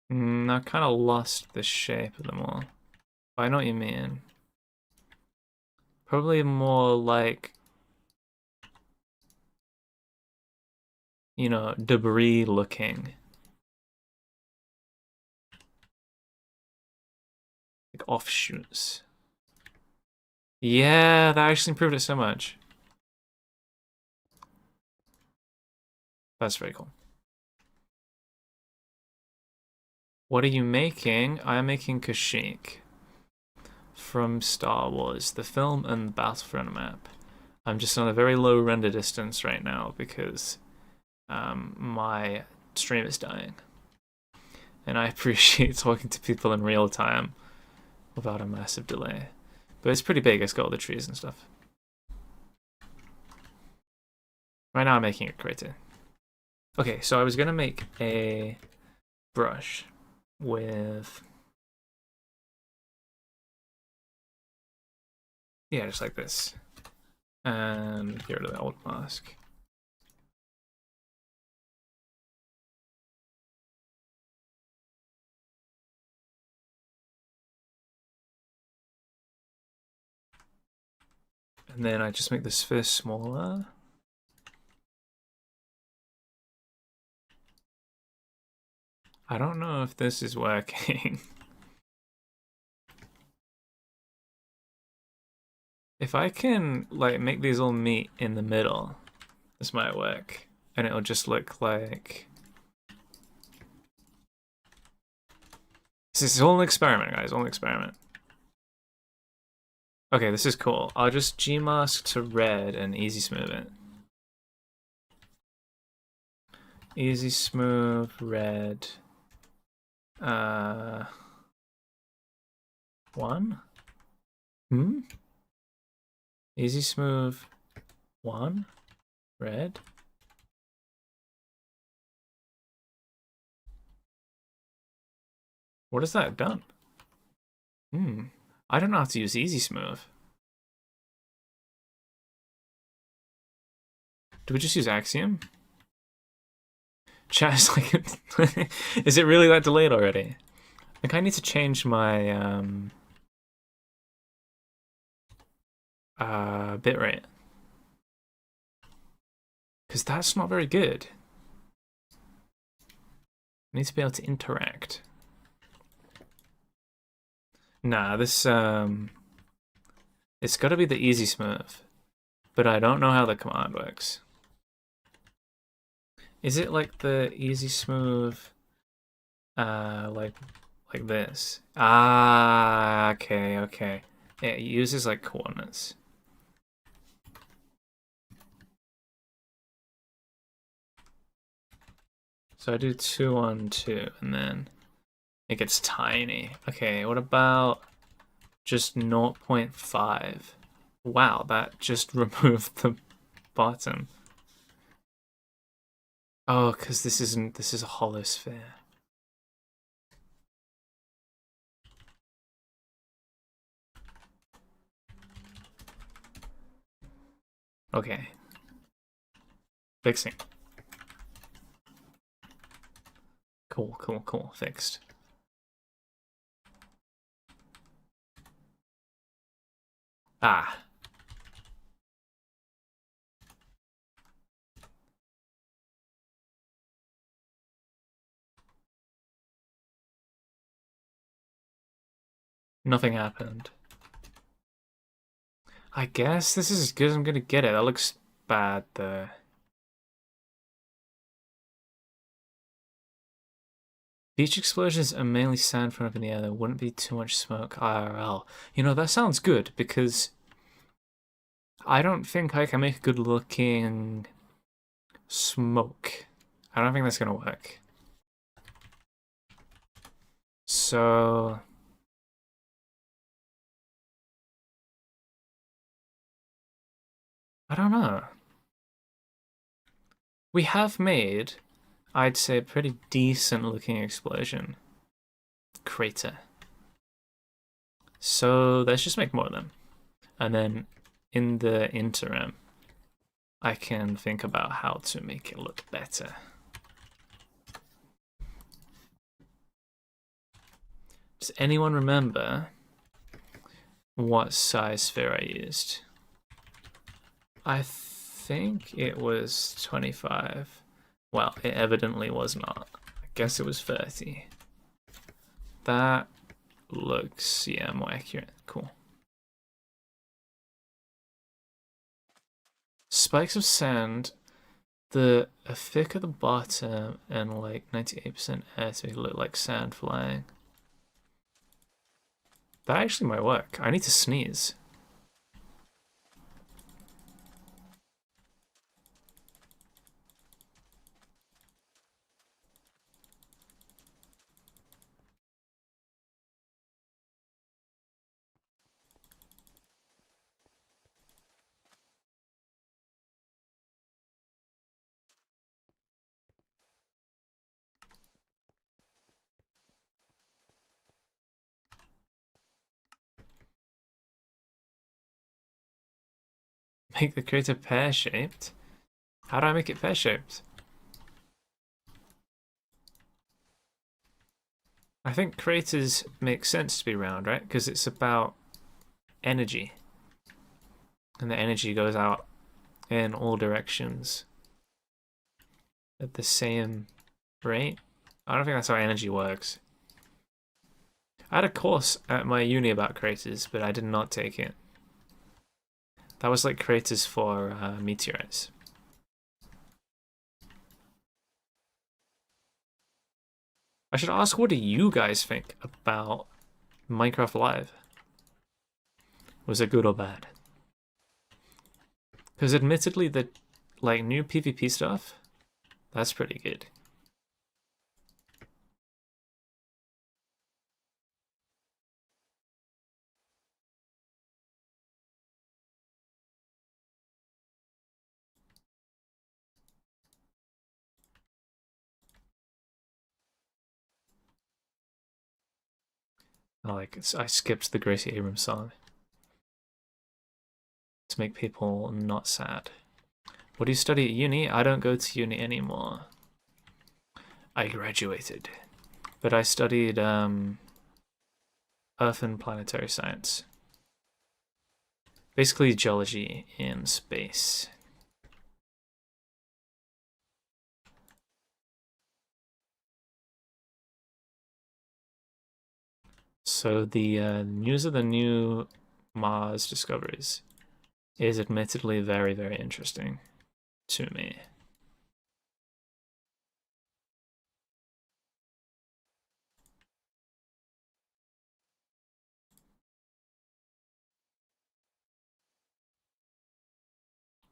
I kind of lost the shape of them all. I know what you mean. Probably more like, you know, debris looking. Like offshoots. Yeah, that actually improved it so much. That's very cool. What are you making? I'm making Kashyyyk from Star Wars, the film and Battlefront map. I'm just on a very low render distance right now because my stream is dying. And I appreciate talking to people in real time without a massive delay. But it's pretty big, it's got all the trees and stuff. Right now I'm making a crater. Okay, so I was gonna make a brush with, yeah, just like this. And get rid of the old mask. And then I just make the sphere smaller. I don't know if this is working. If I can like make these all meet in the middle, this might work. And it'll just look like... This is all an experiment, guys, all an experiment. Okay, this is cool. I'll just Gmask to red and easy smooth it. Easy smooth red. 1? Easy smooth 1 red. What has that done? I don't know how to use easy smooth. Do we just use Axiom? Chat is like, is it really that delayed already? I think I need to change my bitrate. Because that's not very good. I need to be able to interact. Nah, this it's gotta be the easy smooth. But I don't know how the command works. Is it like the easy smooth like this? Ah, okay. It uses like coordinates. So I do 2 1 2 and then it gets tiny. Okay, what about just 0.5? Wow, that just removed the bottom. Oh, because this is a hollow sphere. Okay. Fixing. Cool. Fixed. Ah. Nothing happened. I guess this is as good as I'm gonna get it. That looks bad though. Beach explosions are mainly sand thrown up in the air. There wouldn't be too much smoke IRL. You know, that sounds good because I don't think I can make a good looking smoke. I don't think that's gonna work. So I don't know. We have made, I'd say, a pretty decent looking explosion crater. So let's just make more of them. And then in the interim, I can think about how to make it look better. Does anyone remember what size sphere I used? I think it was 25. Well, it evidently was not. I guess it was 30. That looks, yeah, more accurate. Cool. Spikes of sand, the thick at the bottom, and like 98% air to make it look like sand flying. That actually might work. I need to sneeze. Make the crater pear-shaped? How do I make it pear-shaped? I think craters make sense to be round, right? Because it's about energy. And the energy goes out in all directions at the same rate. I don't think that's how energy works. I had a course at my uni about craters, but I did not take it. That was like craters for meteorites. I should ask, what do you guys think about Minecraft Live? Was it good or bad? Because admittedly, the like new PvP stuff, that's pretty good. I skipped the Gracie Abrams song to make people not sad. What do you study at uni? I don't go to uni anymore. I graduated, but I studied Earth and planetary science. Basically geology in space. So the news of the new Mars discoveries is admittedly very, very interesting to me.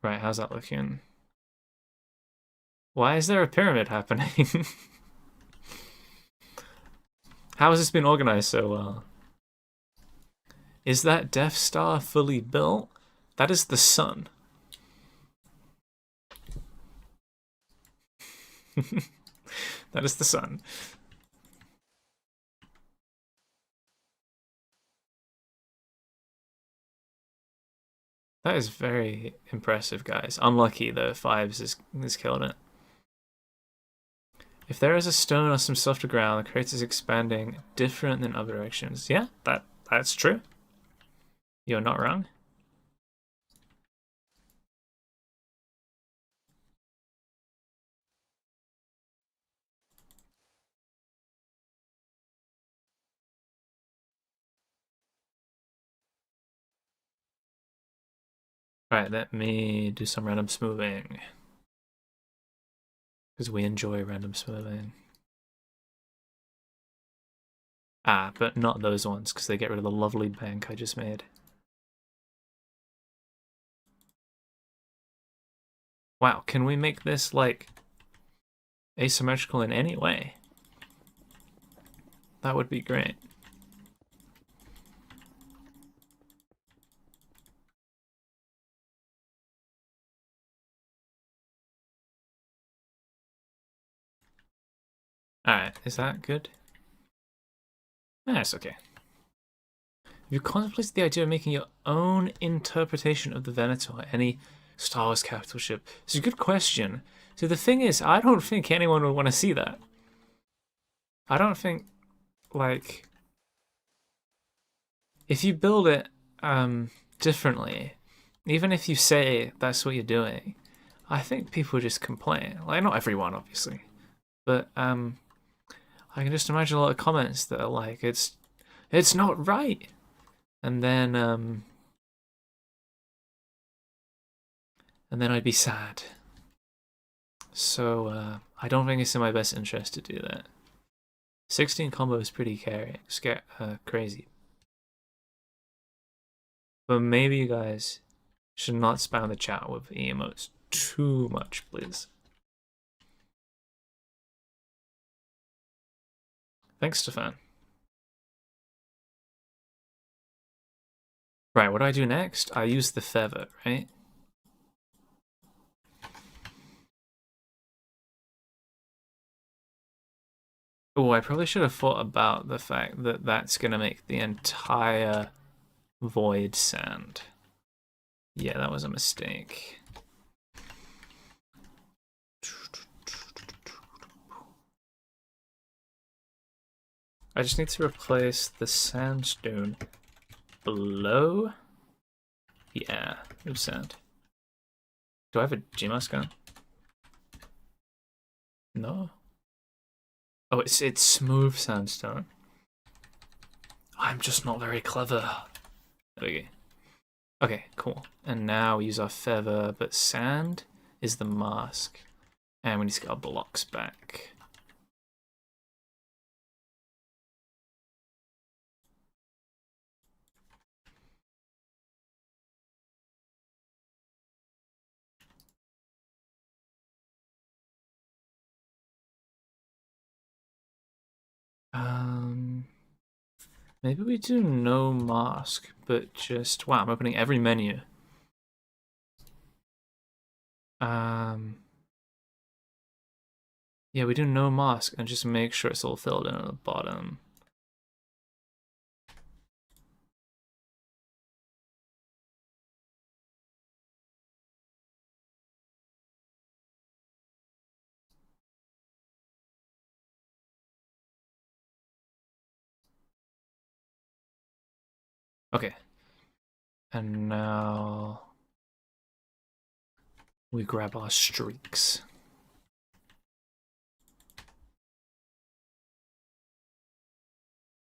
Right, how's that looking? Why is there a pyramid happening? How has this been organized so well? Is that Death Star fully built? That is the sun. That is the sun. That is very impressive, guys. Unlucky though, Fives is killing it. If there is a stone or some softer ground, the crater is expanding different than other directions. Yeah, that's true. You're not wrong. Alright, let me do some random smoothing. Because we enjoy random smoothing. Ah, but not those ones, because they get rid of the lovely bank I just made. Wow, can we make this, like, asymmetrical in any way? That would be great. Alright, is that good? That's okay. Have you contemplated the idea of making your own interpretation of the Venator, any Star Wars capital ship? It's a good question. So the thing is, I don't think anyone would want to see that. I don't think, like, if you build it differently, even if you say that's what you're doing, I think people just complain. Like, not everyone, obviously, but I can just imagine a lot of comments that are like, it's not right, and then I'd be sad. So I don't think it's in my best interest to do that. 16 combo is pretty crazy. But maybe you guys should not spam the chat with emotes too much, please. Thanks, Stefan. Right, what do I do next? I use the feather, right? Oh, I probably should have thought about the fact that that's going to make the entire void sand. Yeah, that was a mistake. I just need to replace the sandstone below. Yeah, move sand. Do I have a GMOS gun? No. Oh, it's smooth sandstone. I'm just not very clever. There we go. Okay, cool. And now we use our feather, but sand is the mask. And we need to get our blocks back. Maybe we do no mask, but just... Wow, I'm opening every menu. Yeah, we do no mask and just make sure it's all filled in at the bottom. Okay. And now we grab our streaks.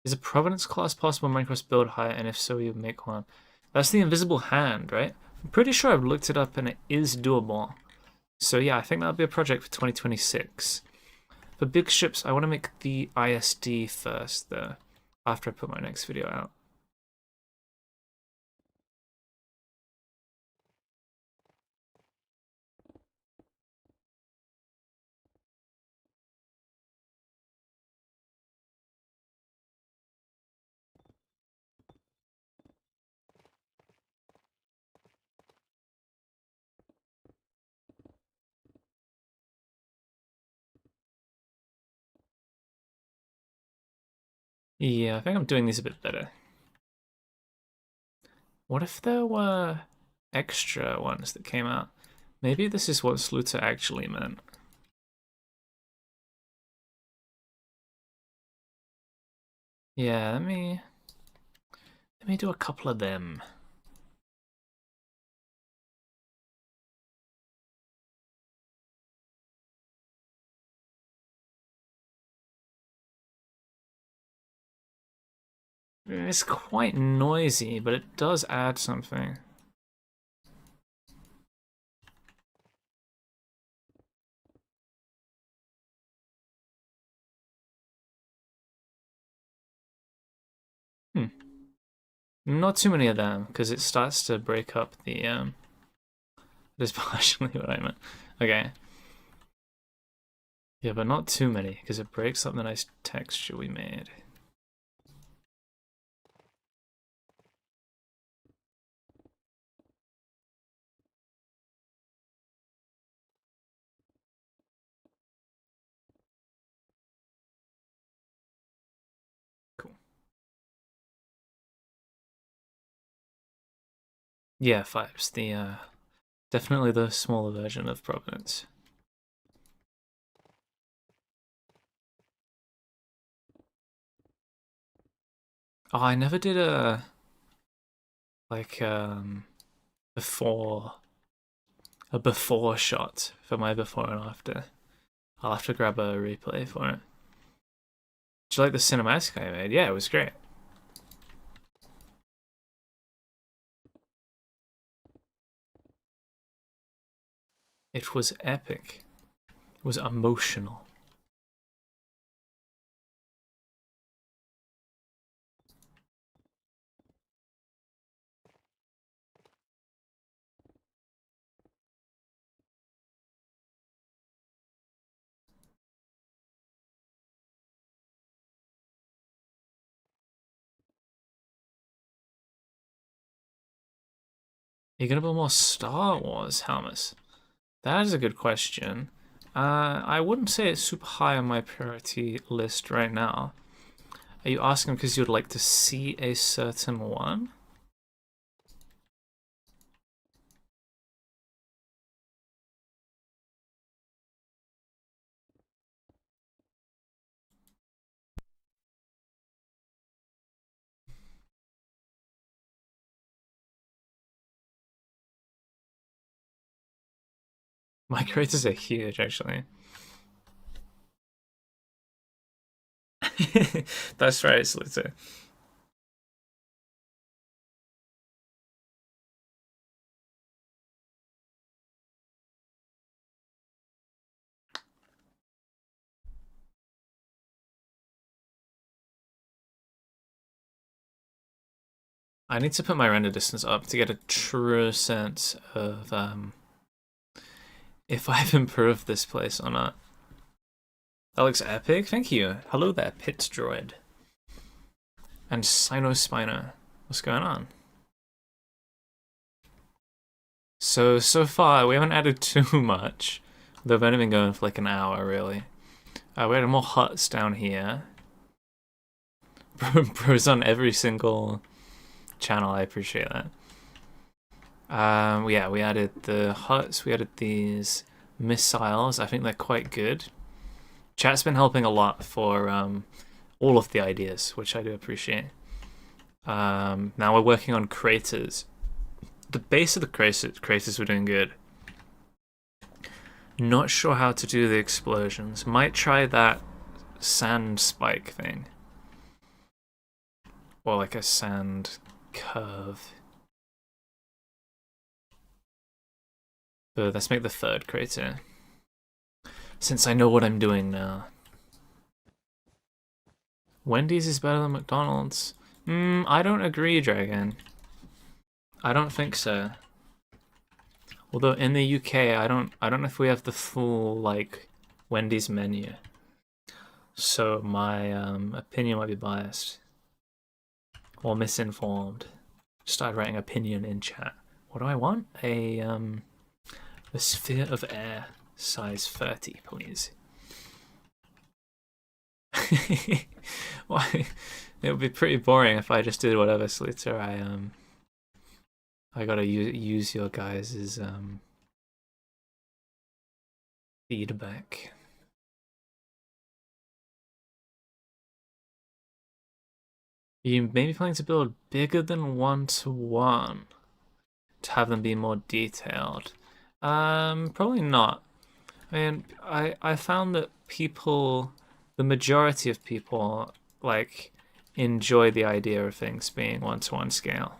Is a Providence class possible in Minecraft build higher? And if so, you make one. That's the invisible hand, right? I'm pretty sure I've looked it up and it is doable. So yeah, I think that'll be a project for 2026. For big ships, I want to make the ISD first, though, after I put my next video out. Yeah, I think I'm doing these a bit better. What if there were extra ones that came out? Maybe this is what Sluta actually meant. Yeah, let me do a couple of them. It's quite noisy, but it does add something. Not too many of them, because it starts to break up the, that is partially what I meant. Okay. Yeah, but not too many, because it breaks up the nice texture we made. Cool. Yeah, Fipes, the, definitely the smaller version of Providence. Oh, I never did a, like, before, a before shot for my before and after. I'll have to grab a replay for it. Did you like the cinematic I made? Yeah, it was great. It was epic. It was emotional. Are you gonna build more Star Wars helmets? That is a good question. I wouldn't say it's super high on my priority list right now. Are you asking because you'd like to see a certain one? My craters are huge, actually. That's right, Sluto. I need to put my render distance up to get a true sense of if I've improved this place or not. That looks epic, thank you. Hello there, Pit Droid. And Sinospino. What's going on? So far, we haven't added too much. They've only been going for like an hour, really. We added more huts down here. Bro's on every single channel, I appreciate that. Yeah, we added the huts, we added these missiles. I think they're quite good. Chat's been helping a lot for all of the ideas, which I do appreciate. Now we're working on craters. The base of the craters were doing good. Not sure how to do the explosions. Might try that sand spike thing. Or like a sand curve. But let's make the third crater. Since I know what I'm doing now. Wendy's is better than McDonald's. I don't agree, Dragon. I don't think so. Although in the UK, I don't know if we have the full like Wendy's menu. So my opinion might be biased or misinformed. Started writing opinion in chat. What do I want? A sphere of air, size 30, please. Why? It would be pretty boring if I just did whatever, Slitzer. I gotta use your guys' feedback. You may be planning to build bigger than 1-to-1 to have them be more detailed. Probably not. I mean, I found that people, the majority of people, like enjoy the idea of things being 1-to-1 scale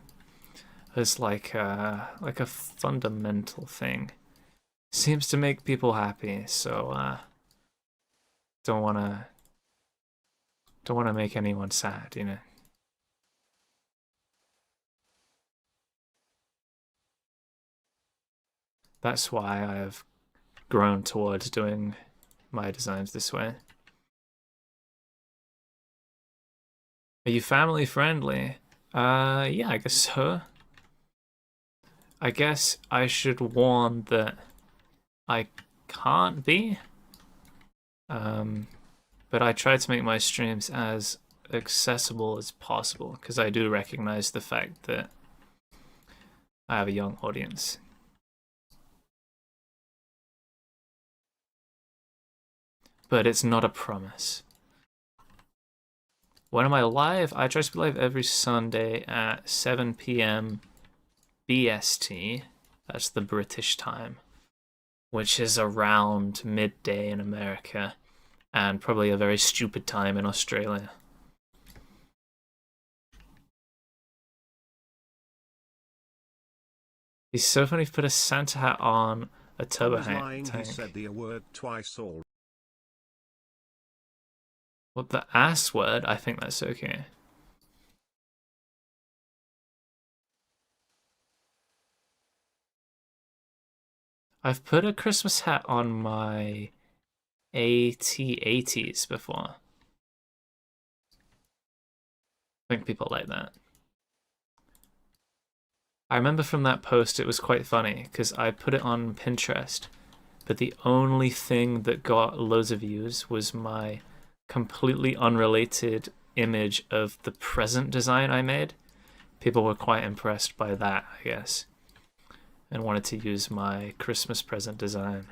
as like a fundamental thing. Seems to make people happy, so don't wanna make anyone sad, you know. That's why I have grown towards doing my designs this way. Are you family friendly? Yeah, I guess so. I guess I should warn that I can't be. But I try to make my streams as accessible as possible because I do recognize the fact that I have a young audience. But it's not a promise. When am I live? I try to be live every Sunday at 7 p.m. BST. That's the British time, which is around midday in America and probably a very stupid time in Australia. He's so funny if you put a Santa hat on a turbo tank. He said the word twice all. What, the ass word? I think that's okay. I've put a Christmas hat on my AT-80s before. I think people like that. I remember from that post it was quite funny because I put it on Pinterest, but the only thing that got loads of views was my completely unrelated image of the present design I made. People were quite impressed by that, I guess, and wanted to use my Christmas present design.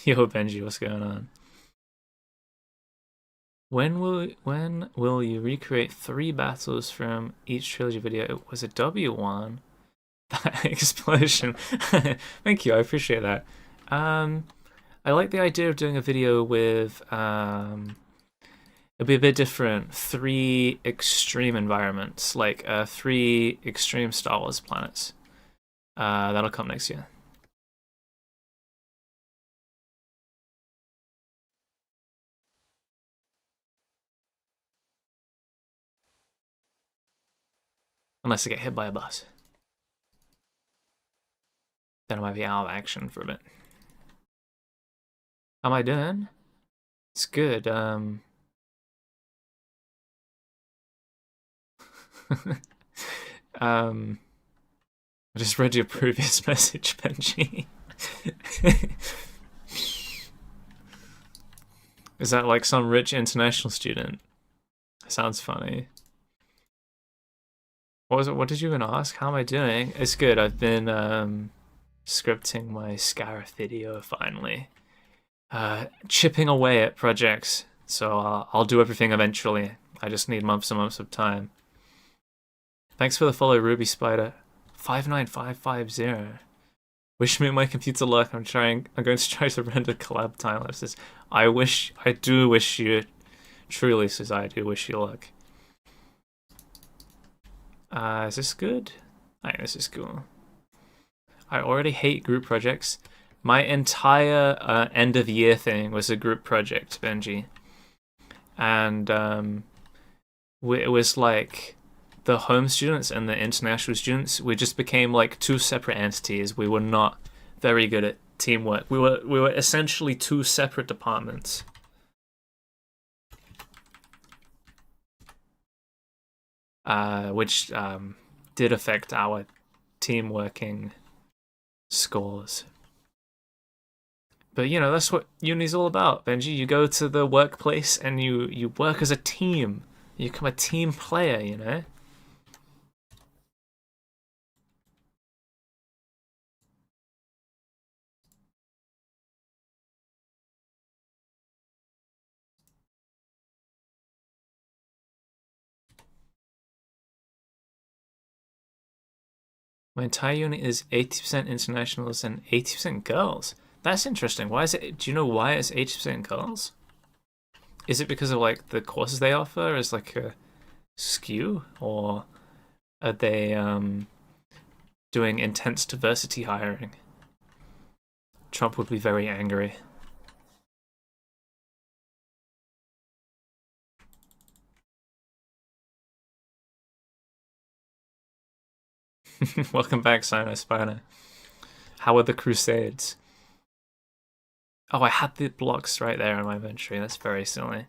Yo, Benji, what's going on? When will you recreate 3 battles from each trilogy video? It was a W1. That explosion. Thank you, I appreciate that. I like the idea of doing a video with it'll be a bit different. 3 extreme environments, like 3 extreme Star Wars planets. That'll come next year. Unless I get hit by a bus. Then I might be out of action for a bit. How am I doing? It's good. I just read your previous message, Benji. Is that like some rich international student? Sounds funny. What was it? What did you even ask? How am I doing? It's good. I've been scripting my Scarif video finally. Chipping away at projects, so I'll do everything eventually. I just need months and months of time. Thanks for the follow, Ruby Spider. 59550. Wish me my computer luck. I'm going to try to render collab time lapses. I do wish you, truly, says I do wish you luck. Is this good? I think this is cool. I already hate group projects. My entire end of year thing was a group project, Benji. And it was like the home students and the international students, we just became like 2 separate entities. We were not very good at teamwork. We were essentially 2 separate departments. Which did affect our team working scores. But you know, that's what uni's all about, Benji. You go to the workplace and you work as a team. You become a team player, you know? My entire unit is 80% internationals and 80% girls. That's interesting. Why is it? Do you know why it's 80% girls? Is it because of like the courses they offer as like a skew, or are they doing intense diversity hiring? Trump would be very angry. Welcome back, Sino Spider. How are the Crusades? Oh, I had the blocks right there in my inventory. That's very silly.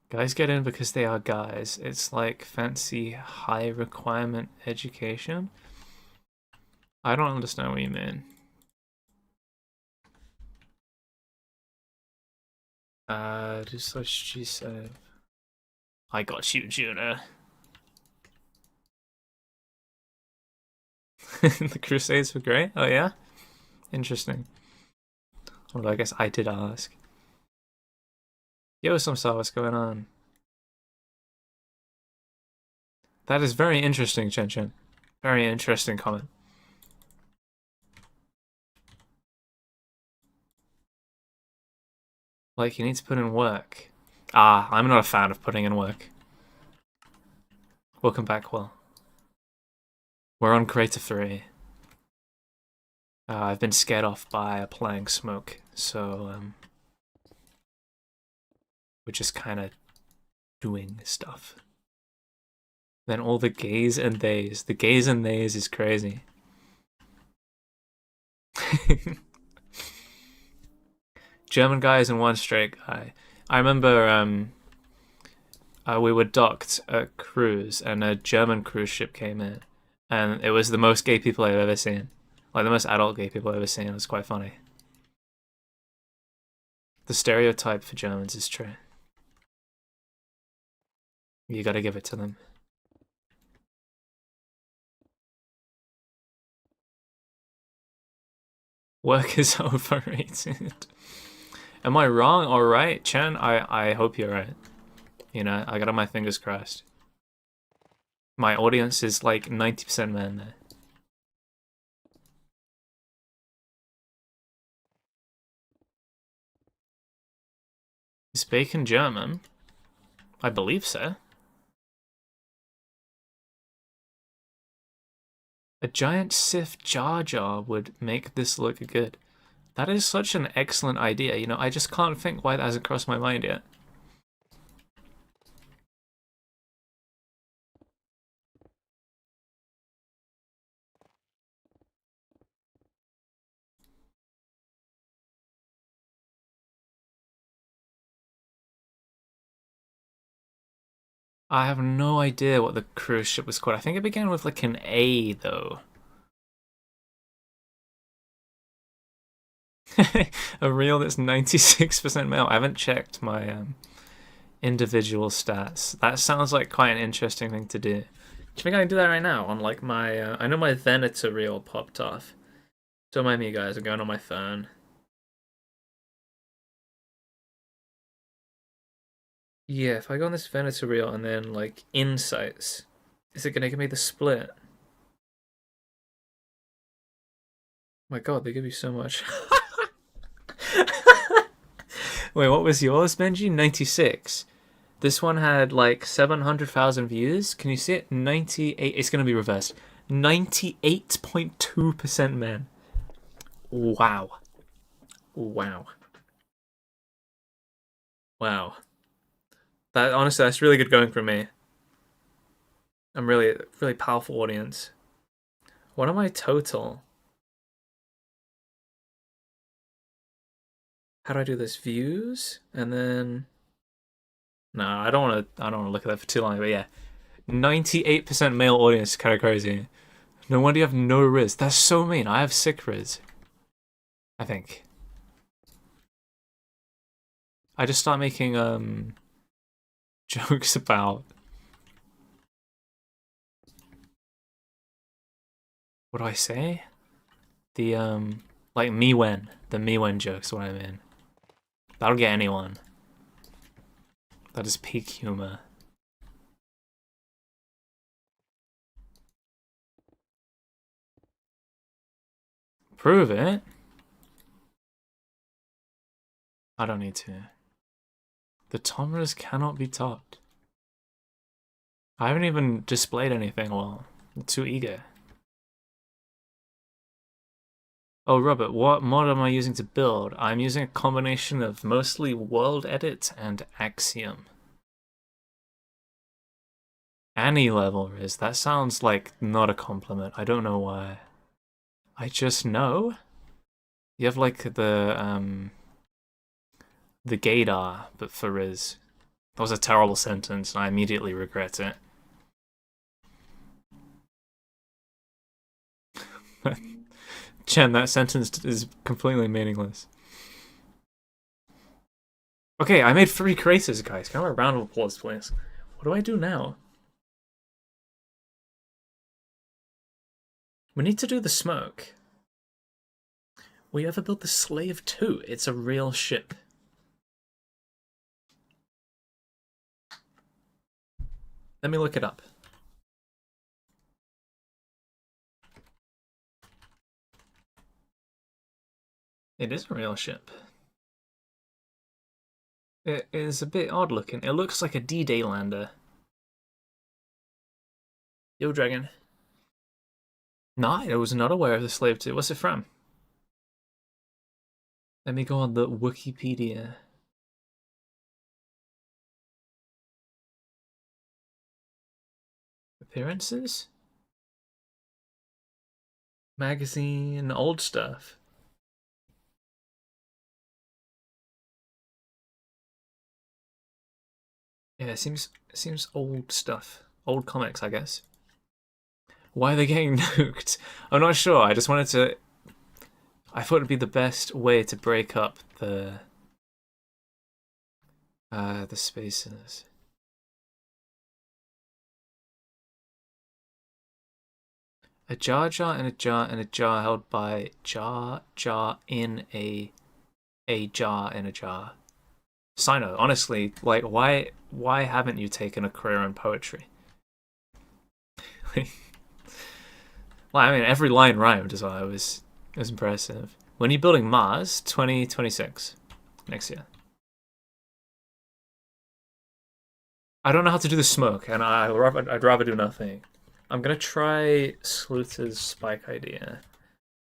Guys get in because they are guys. It's like fancy high requirement education. I don't understand what you mean. Do such G save. I got you, Juno. The Crusades were great. Oh yeah, interesting. Well, I guess I did ask. Yo, Samsar, what's going on? That is very interesting, Chen Chen. Very interesting comment. Like, you need to put in work. I'm not a fan of putting in work. Welcome back, Will. We're on Crater 3. I've been scared off by applying smoke, so we're just kind of doing stuff. Then all the gays and theys. The gays and theys is crazy. German guys and one straight guy. I remember we were docked at a cruise, and a German cruise ship came in, and it was the most gay people I've ever seen. Like, the most adult gay people I've ever seen. It was quite funny. The stereotype for Germans is true. You gotta give it to them. Work is overrated. Am I wrong or right, Chen? I hope you're right. You know, I got my fingers crossed. My audience is like 90% men there. Is bacon German? I believe so. A giant Sith Jar Jar would make this look good. That is such an excellent idea. You know, I just can't think why that hasn't crossed my mind yet. I have no idea what the cruise ship was called. I think it began with like an A, though. A reel that's 96% male. I haven't checked my individual stats. That sounds like quite an interesting thing to do. Do you think I can do that right now on like my? I know my Venator reel popped off. Don't mind me, guys. I'm going on my phone. Yeah, if I go on this Venator reel and then like insights, is it gonna give me the split? My God, they give you so much. Wait, what was yours, Benji? 96. This one had like 700,000 views. Can you see it? 98. It's gonna be reversed. 98.2% men. Wow. Wow. Wow. That honestly, that's really good going for me. I'm really powerful audience. What am I total? How do I do this? Views and then no, I don't want to. I don't want to look at that for too long. But yeah, 98% male audience, kind of crazy. No wonder you have no Riz. That's so mean. I have sick Riz. I think. I just start making jokes about what do I say? The like me when the me when jokes. What I mean. That'll get anyone. That is peak humor. Prove it. I don't need to. The Tomras cannot be topped. I haven't even displayed anything well. I'm too eager. Oh, Robert, what mod am I using to build? I'm using a combination of mostly World Edit and Axiom. Any level is. That sounds like not a compliment. I don't know why. I just know. You have like the gaydar, but for Riz. That was a terrible sentence, and I immediately regret it. Chen, that sentence is completely meaningless. Okay, I made 3 creators, guys. Can I have a round of applause, please? What do I do now? We need to do the smoke. We ever built the Slave 2? It's a real ship. Let me look it up. It is a real ship. It is a bit odd looking. It looks like a D-Day lander. Yo, Dragon. No, I was not aware of the Slave 2. What's it from? Let me go on the Wikipedia. Appearances? Magazine, old stuff. Yeah, it seems old stuff. Old comics, I guess. Why are they getting nuked? I'm not sure. I just wanted to. I thought it'd be the best way to break up the spaces. A jar jar and a jar and a jar held by jar in a jar in a jar. Sino, honestly, like why haven't you taken a career in poetry? Well, I mean, every line rhymed as well. It was impressive. When are you building Mars? 2026 next year. I don't know how to do the smoke, and I'd rather do nothing. I'm gonna try Sleuth's spike idea.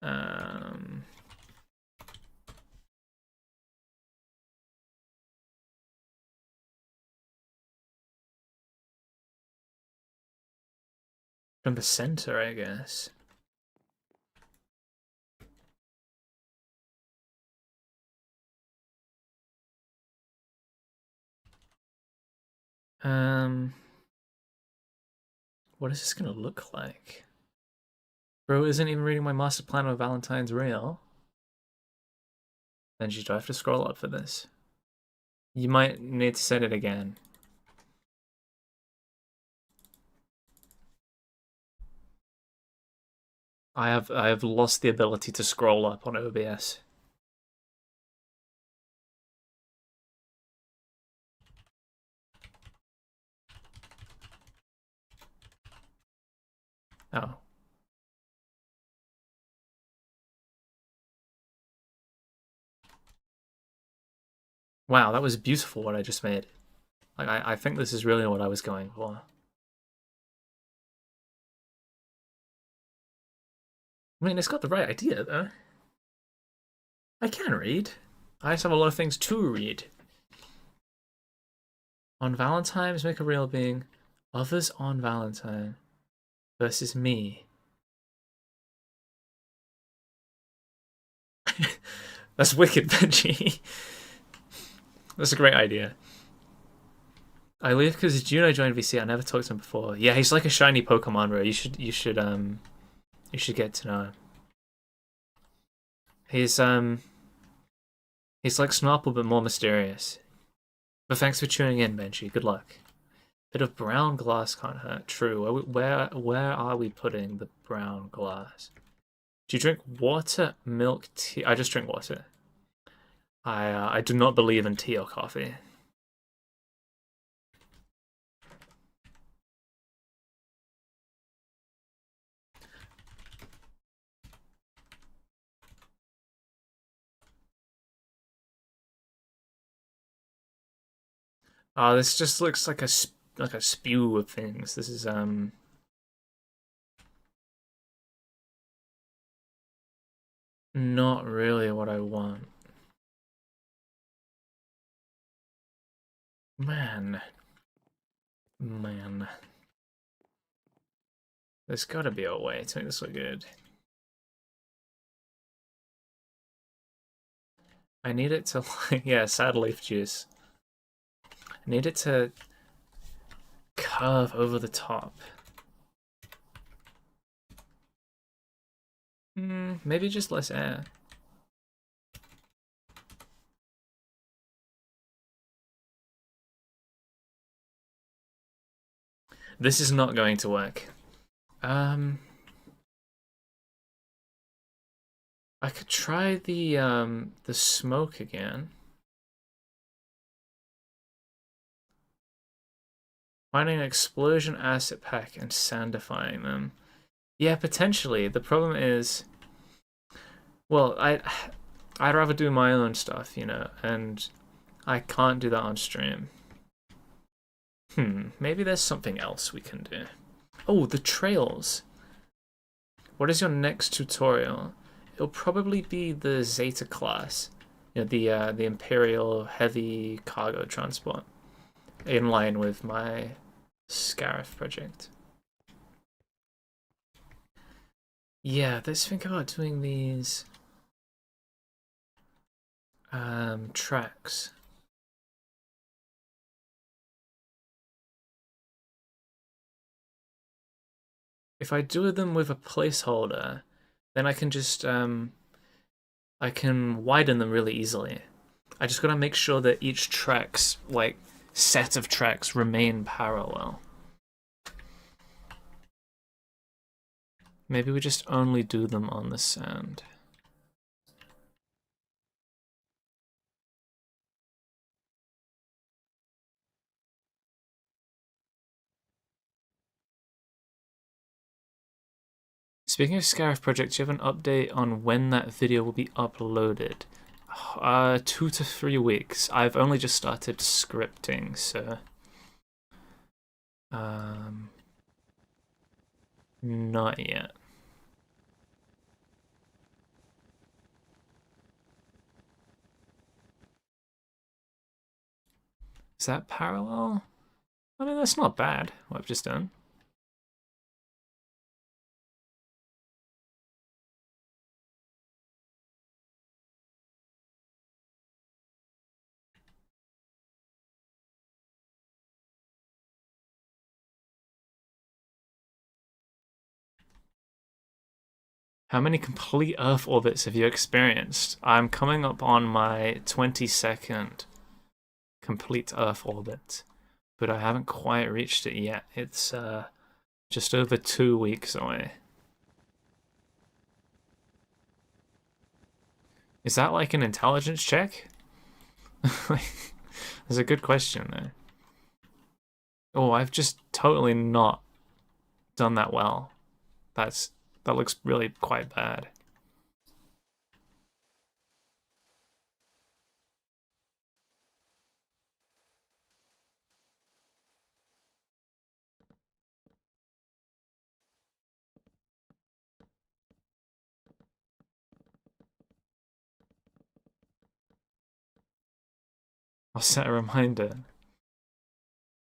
Um, from the center, I guess. Um, what is this gonna look like? Bro isn't even reading my master plan of Valentine's Real. Then do I have to scroll up for this? You might need to set it again. I have lost the ability to scroll up on OBS. Oh. Wow, that was beautiful what I just made. Like I think this is really what I was going for. I mean, it's got the right idea though. I can read. I just have a lot of things to read. On Valentine's, make a real being. Others on Valentine versus me. That's wicked, Benji. That's a great idea. I leave because Juno joined VC. I never talked to him before. Yeah, he's like a shiny Pokemon, bro. You should get to know him. He's like Snarple but more mysterious. But thanks for tuning in, Benji. Good luck. Bit of brown glass can't hurt. True. Where are we putting the brown glass? Do you drink water, milk, tea? I just drink water. I do not believe in tea or coffee. This just looks like a spew of things. This is not really what I want. Man. Man. There's gotta be a way to make this look good. I need it to like yeah, sad leaf juice. I need it to curve over the top. Maybe just less air. This is not going to work. I could try the smoke again. Finding an explosion acid pack and sandifying them. Yeah, potentially. The problem is, well, I'd rather do my own stuff, you know, and I can't do that on stream. Maybe there's something else we can do. Oh, the trails. What is your next tutorial? It'll probably be the Zeta class, you know, the Imperial heavy cargo transport, in line with my Scarif project. Yeah, let's think about doing these tracks. if I do them with a placeholder, then I can just I can widen them really easily. I just gotta make sure that each track's like set of tracks remain parallel. Maybe we just only do them on the sand. Speaking of Scarif project, do you have an update on when that video will be uploaded? 2 to 3 weeks. I've only just started scripting, so not yet. Is that parallel? I mean, that's not bad, what I've just done. How many complete Earth orbits have you experienced? I'm coming up on my 22nd complete Earth orbit, but I haven't quite reached it yet. It's just over 2 weeks away. Is that like an intelligence check? That's a good question, though. Oh, I've just totally not done that well. That looks really quite bad. I'll set a reminder.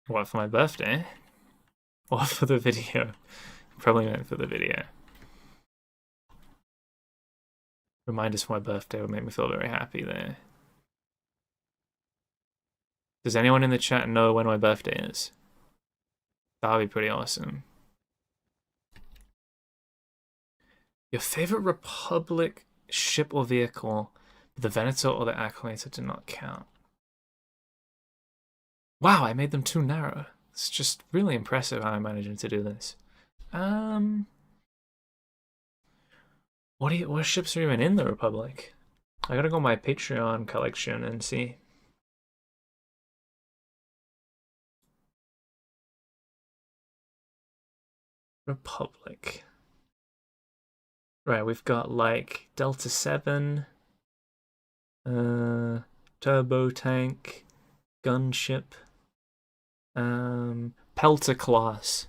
What, for my birthday? Or for the video? Probably meant for the video. Reminders for my birthday would make me feel very happy there. Does anyone in the chat know when my birthday is? That would be pretty awesome. Your favorite Republic ship or vehicle? The Venator or the Acclimator do not count. Wow, I made them too narrow. It's just really impressive how I'm managing to do this. What ships are even in the Republic? I gotta go on my Patreon collection and see. Republic. Right, we've got like Delta 7, turbo tank, gunship, pelter class.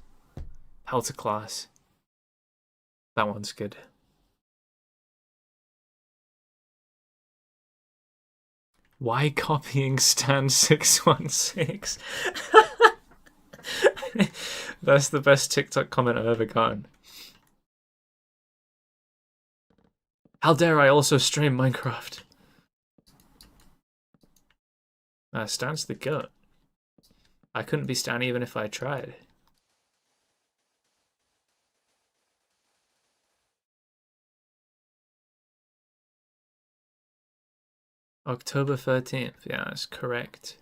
Pelter class. That one's good. Why copying Stan 616? That's the best TikTok comment I've ever gotten. How dare I also stream Minecraft? Stan's the goat. I couldn't be Stan even if I tried. October 13th. Yeah, that's correct.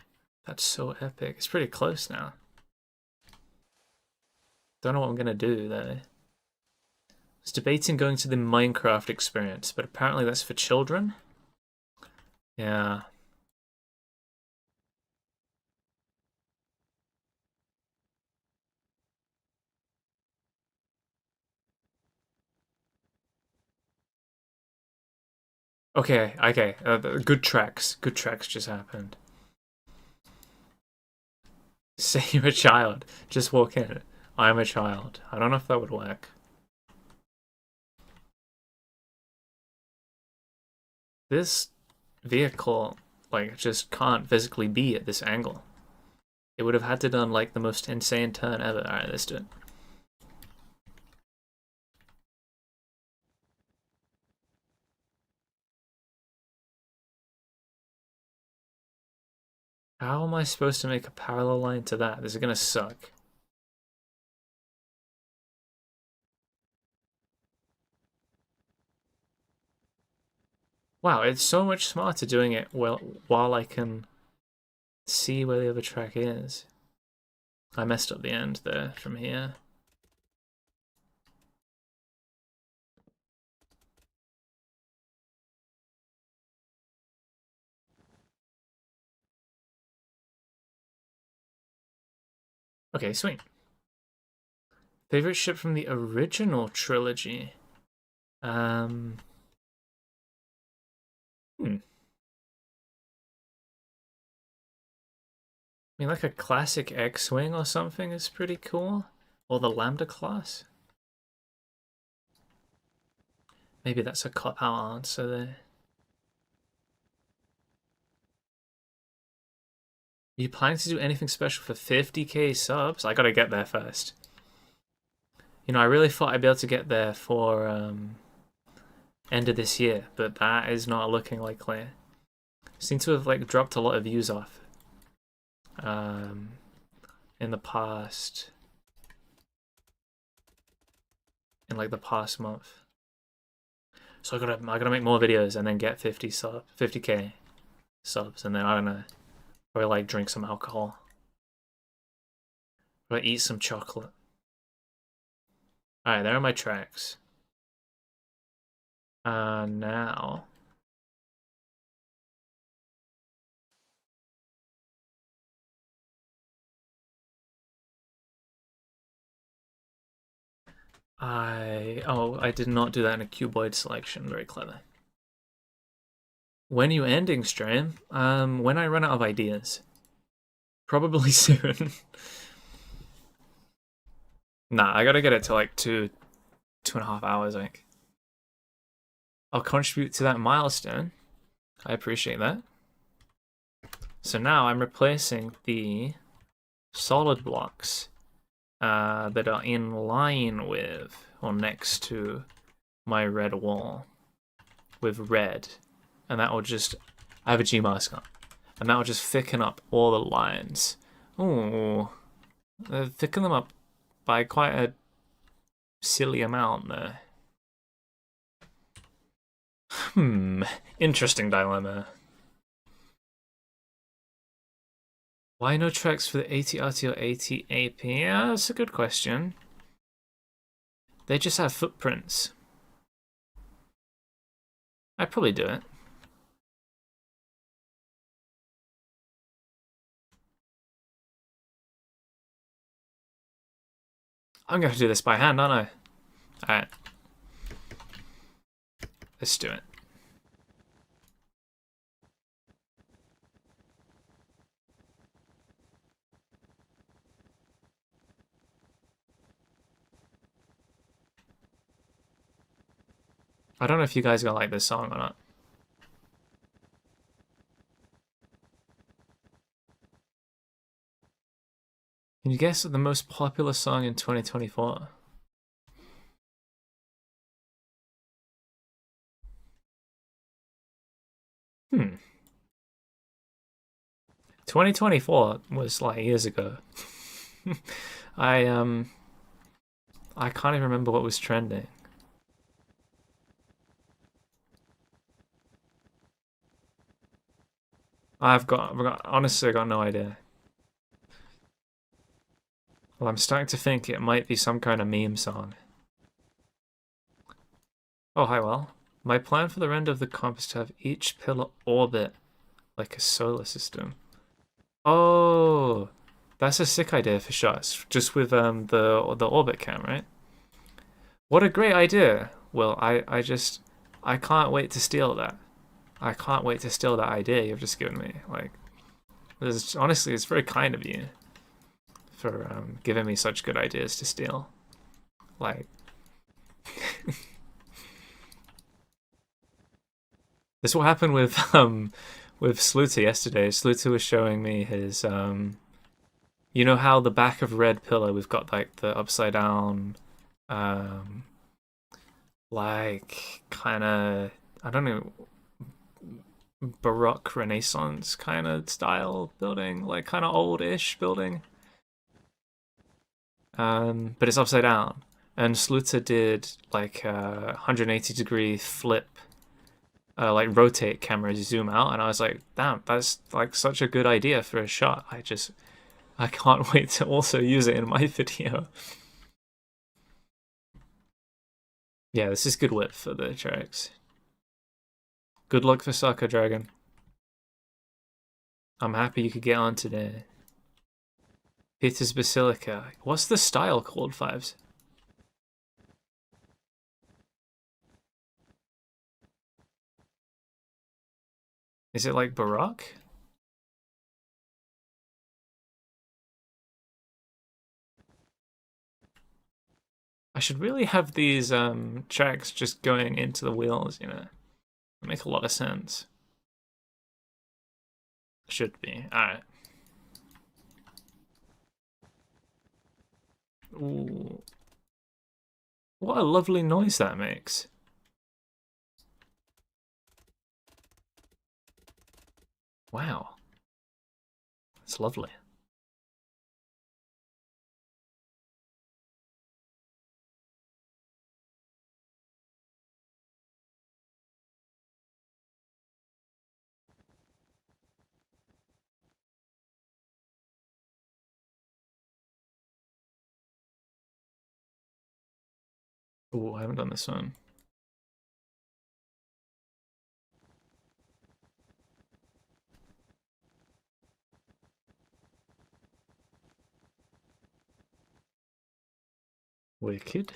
That's so epic. It's pretty close now. Don't know what I'm gonna do though. I was debating going to the Minecraft experience, but apparently that's for children. Yeah. Okay, okay. Good tracks. Good tracks just happened. Say you're a child. Just walk in. I'm a child. I don't know if that would work. This vehicle, like, just can't physically be at this angle. It would have had to done, like, the most insane turn ever. Alright, let's do it. How am I supposed to make a parallel line to that? This is gonna suck. Wow, it's so much smarter doing it while I can see where the other track is. I messed up the end there from here. Okay, sweet. Favorite ship from the original trilogy? I mean, like a classic X-Wing or something is pretty cool. Or the Lambda class. Maybe that's a cop-out answer there. Are you planning to do anything special for 50k subs? I gotta get there first. You know, I really thought I'd be able to get there for end of this year, but that is not looking likely. Seem to have like dropped a lot of views off in the past, in like the past month. So I gotta make more videos and then get 50k subs, and then I don't know, or like drink some alcohol, or eat some chocolate. All right, there are my tracks. Now. I did not do that in a cuboid selection. Very clever. When are you ending stream? When I run out of ideas. Probably soon. Nah, I gotta get it to like 2.5 hours, I think. I'll contribute to that milestone. I appreciate that. So now I'm replacing the solid blocks that are in line with or next to my red wall with red, and that will just, I have a G mask on, and that will just thicken up all the lines. Ooh, thicken them up by quite a silly amount there. Interesting dilemma. Why no tracks for the AT-RT or AT-AP? Yeah, that's a good question. They just have footprints. I'd probably do it. I'm going to do this by hand, aren't I? Alright. Let's do it. I don't know if you guys are gonna like this song or not. Can you guess the most popular song in 2024? 2024 was like years ago. I can't even remember what was trending. Honestly, I got no idea. Well, I'm starting to think it might be some kind of meme song. Oh, hi, well. My plan for the render of the comp is to have each pillar orbit like a solar system. Oh, that's a sick idea for shots, just with the orbit cam, right? What a great idea! Well, I can't wait to steal that. I can't wait to steal that idea you've just given me. Like, honestly, it's very kind of you for giving me such good ideas to steal. Like, this is what happened with Sluter yesterday. Sluter was showing me his you know how the back of red pillar we've got like the upside down like kind of, I don't know, Baroque Renaissance kind of style building, like kind of old-ish building. But it's upside down. And Sluter did like a 180-degree flip like rotate cameras zoom out, and I was like, damn, that's like such a good idea for a shot. I can't wait to also use it in my video. Yeah, this is good whip for the tracks. Good luck for Soccer Dragon. I'm happy you could get on today. Peter's Basilica. What's the style called, Fives? Is it like Baroque? I should really have these tracks just going into the wheels, you know. Make a lot of sense. Should be. Alright. Ooh. What a lovely noise that makes. Wow. That's lovely. Ooh, I haven't done this one. Wicked.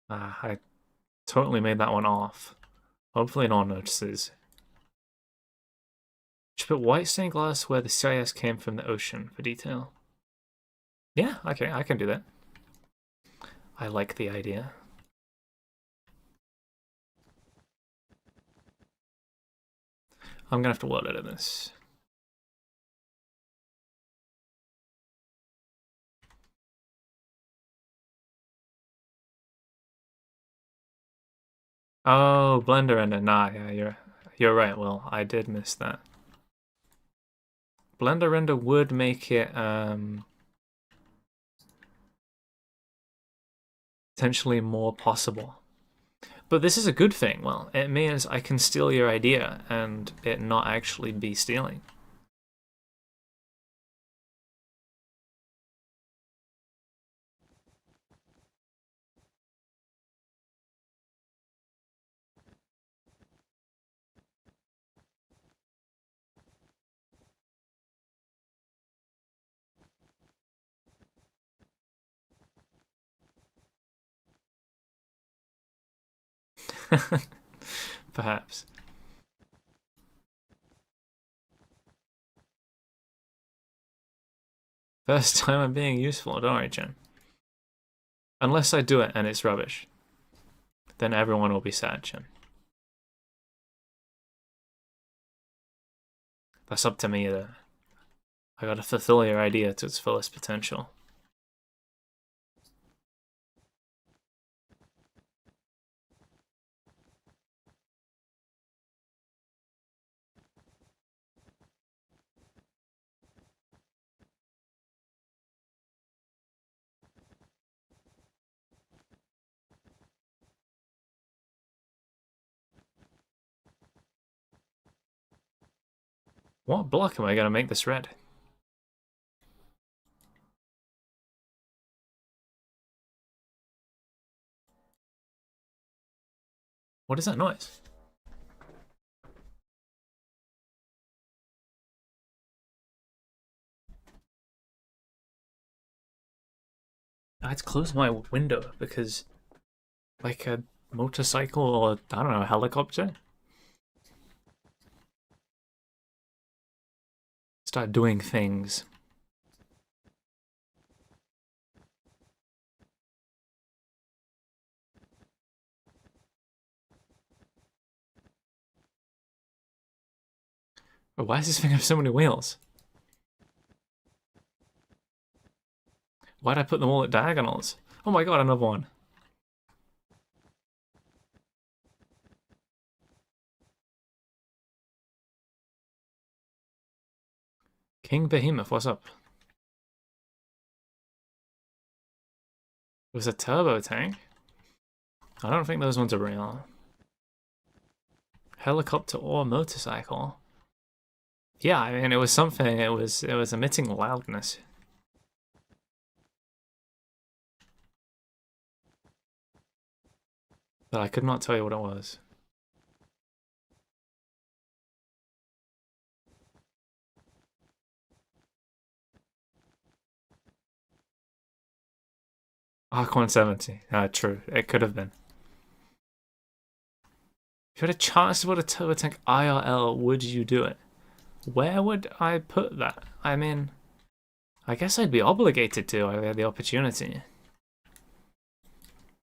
I totally made that one off. Hopefully no one notices. Should put white stained glass where the CIS came from the ocean for detail. Yeah, okay, I can do that. I like the idea. I'm gonna have to world edit this. Oh, Blender render. Nah, yeah, you're right. Well, I did miss that. Blender render would make it potentially more possible. But this is a good thing. Well, it means I can steal your idea and it not actually be stealing. Perhaps. First time I'm being useful. Don't worry, Jen. Unless I do it and it's rubbish. Then everyone will be sad, Jen. That's up to me, though. I gotta fulfill your idea to its fullest potential. What block am I gonna make this red? What is that noise? I had to close my window because, like a motorcycle or, I don't know, a helicopter start doing things. But why does this thing have so many wheels? Why'd I put them all at diagonals? Oh my god, another one. King Behemoth, what's up? It was a turbo tank. I don't think those ones are real. Helicopter or motorcycle. Yeah, I mean it was something. It was emitting loudness. But I could not tell you what it was. Arc 170. True. It could have been. If you had a chance to put a turbo tank IRL, would you do it? Where would I put that? I mean, I guess I'd be obligated to if I had the opportunity.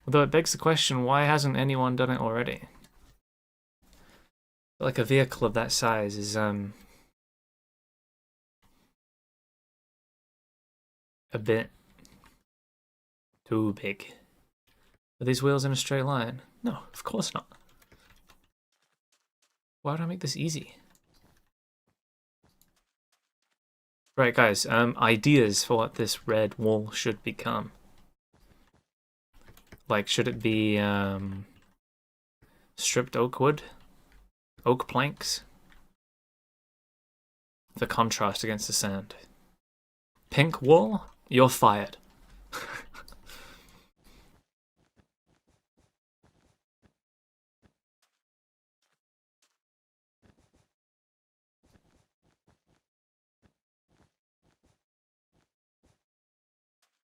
Although it begs the question, why hasn't anyone done it already? Like a vehicle of that size is a bit too big. Are these wheels in a straight line? No, of course not. Why would I make this easy? Right, guys, ideas for what this red wall should become. Like, should it be stripped oak wood? Oak planks? The contrast against the sand. Pink wall? You're fired.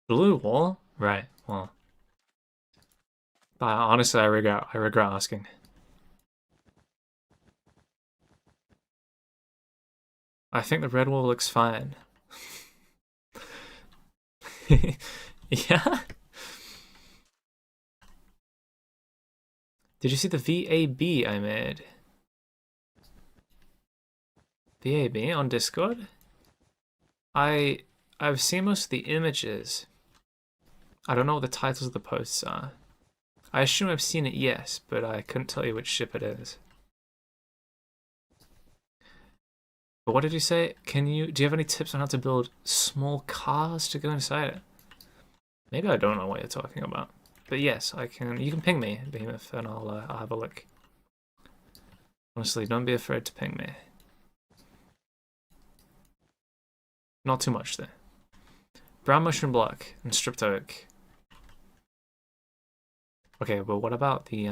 Blue wall? Right, well. Honestly, I regret asking. I think the red wall looks fine. Yeah? Did you see the VAB I made? VAB on Discord? I've seen most of the images. I don't know what the titles of the posts are. I assume I've seen it, yes, but I couldn't tell you which ship it is. But what did you say? Do you have any tips on how to build small cars to go inside it? Maybe I don't know what you're talking about. But yes, I can. You can ping me, Behemoth, and I'll have a look. Honestly, don't be afraid to ping me. Not too much though. Brown mushroom block and stripped oak. Okay, but what about the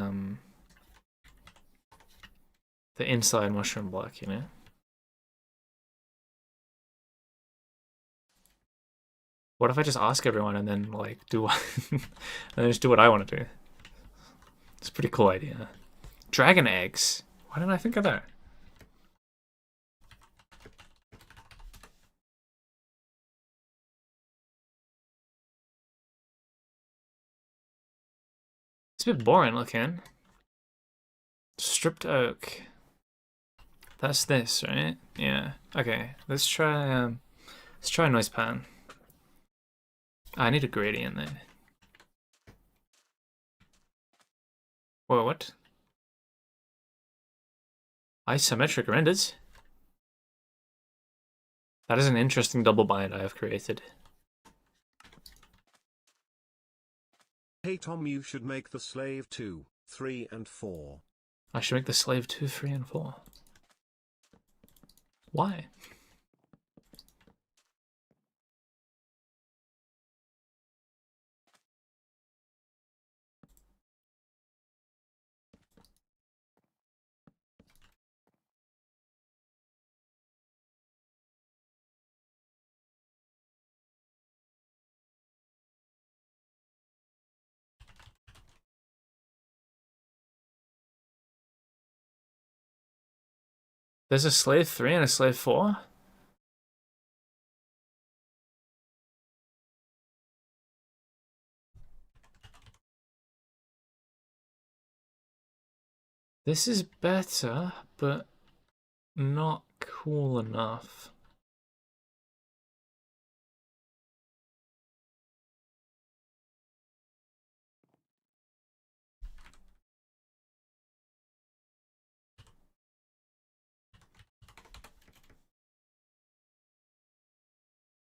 inside mushroom block, you know? What if I just ask everyone and then like do what and then just do what I want to do? It's a pretty cool idea. Dragon eggs. Why didn't I think of that? It's a bit boring looking. Stripped oak. That's this, right? Yeah. Okay. Let's try noise pan. I need a gradient there. Whoa, what? Isometric renders? That is an interesting double bind I have created. Hey Tom, you should make the slave 2, 3 and 4. I should make the slave 2, 3, and 4. Why? There's a slave 3 and a slave 4? This is better, but not cool enough.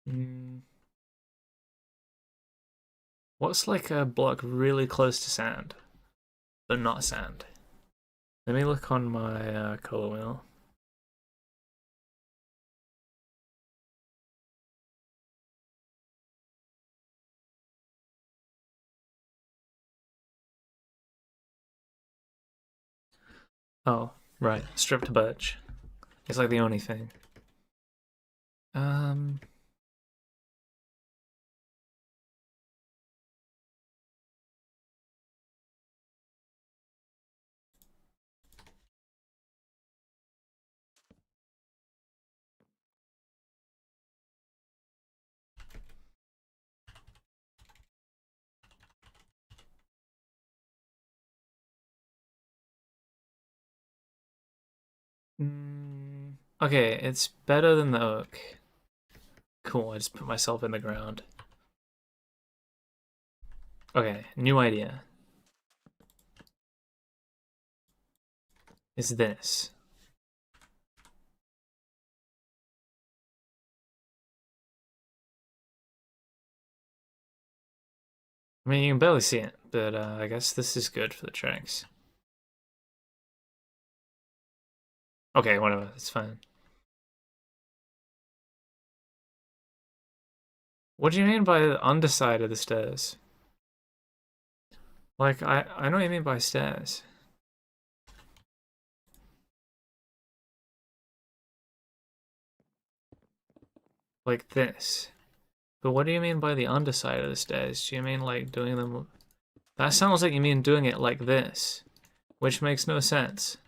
Hmm. What's like a block really close to sand, but not sand? Let me look on my color wheel. Oh, right, stripped birch. It's like the only thing. Um. Okay, it's better than the oak. Cool, I just put myself in the ground. Okay, new idea. Is this. I mean, you can barely see it, but I guess this is good for the tracks. Okay, whatever, it's fine. What do you mean by the underside of the stairs? Like, I know what you mean by stairs. Like this. But what do you mean by the underside of the stairs? Do you mean like doing them... That sounds like you mean doing it like this, which makes no sense.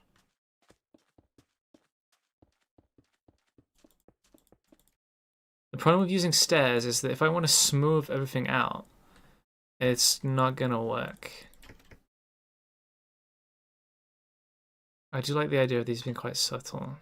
The problem with using stairs is that if I want to smooth everything out, it's not gonna work. I do like the idea of these being quite subtle.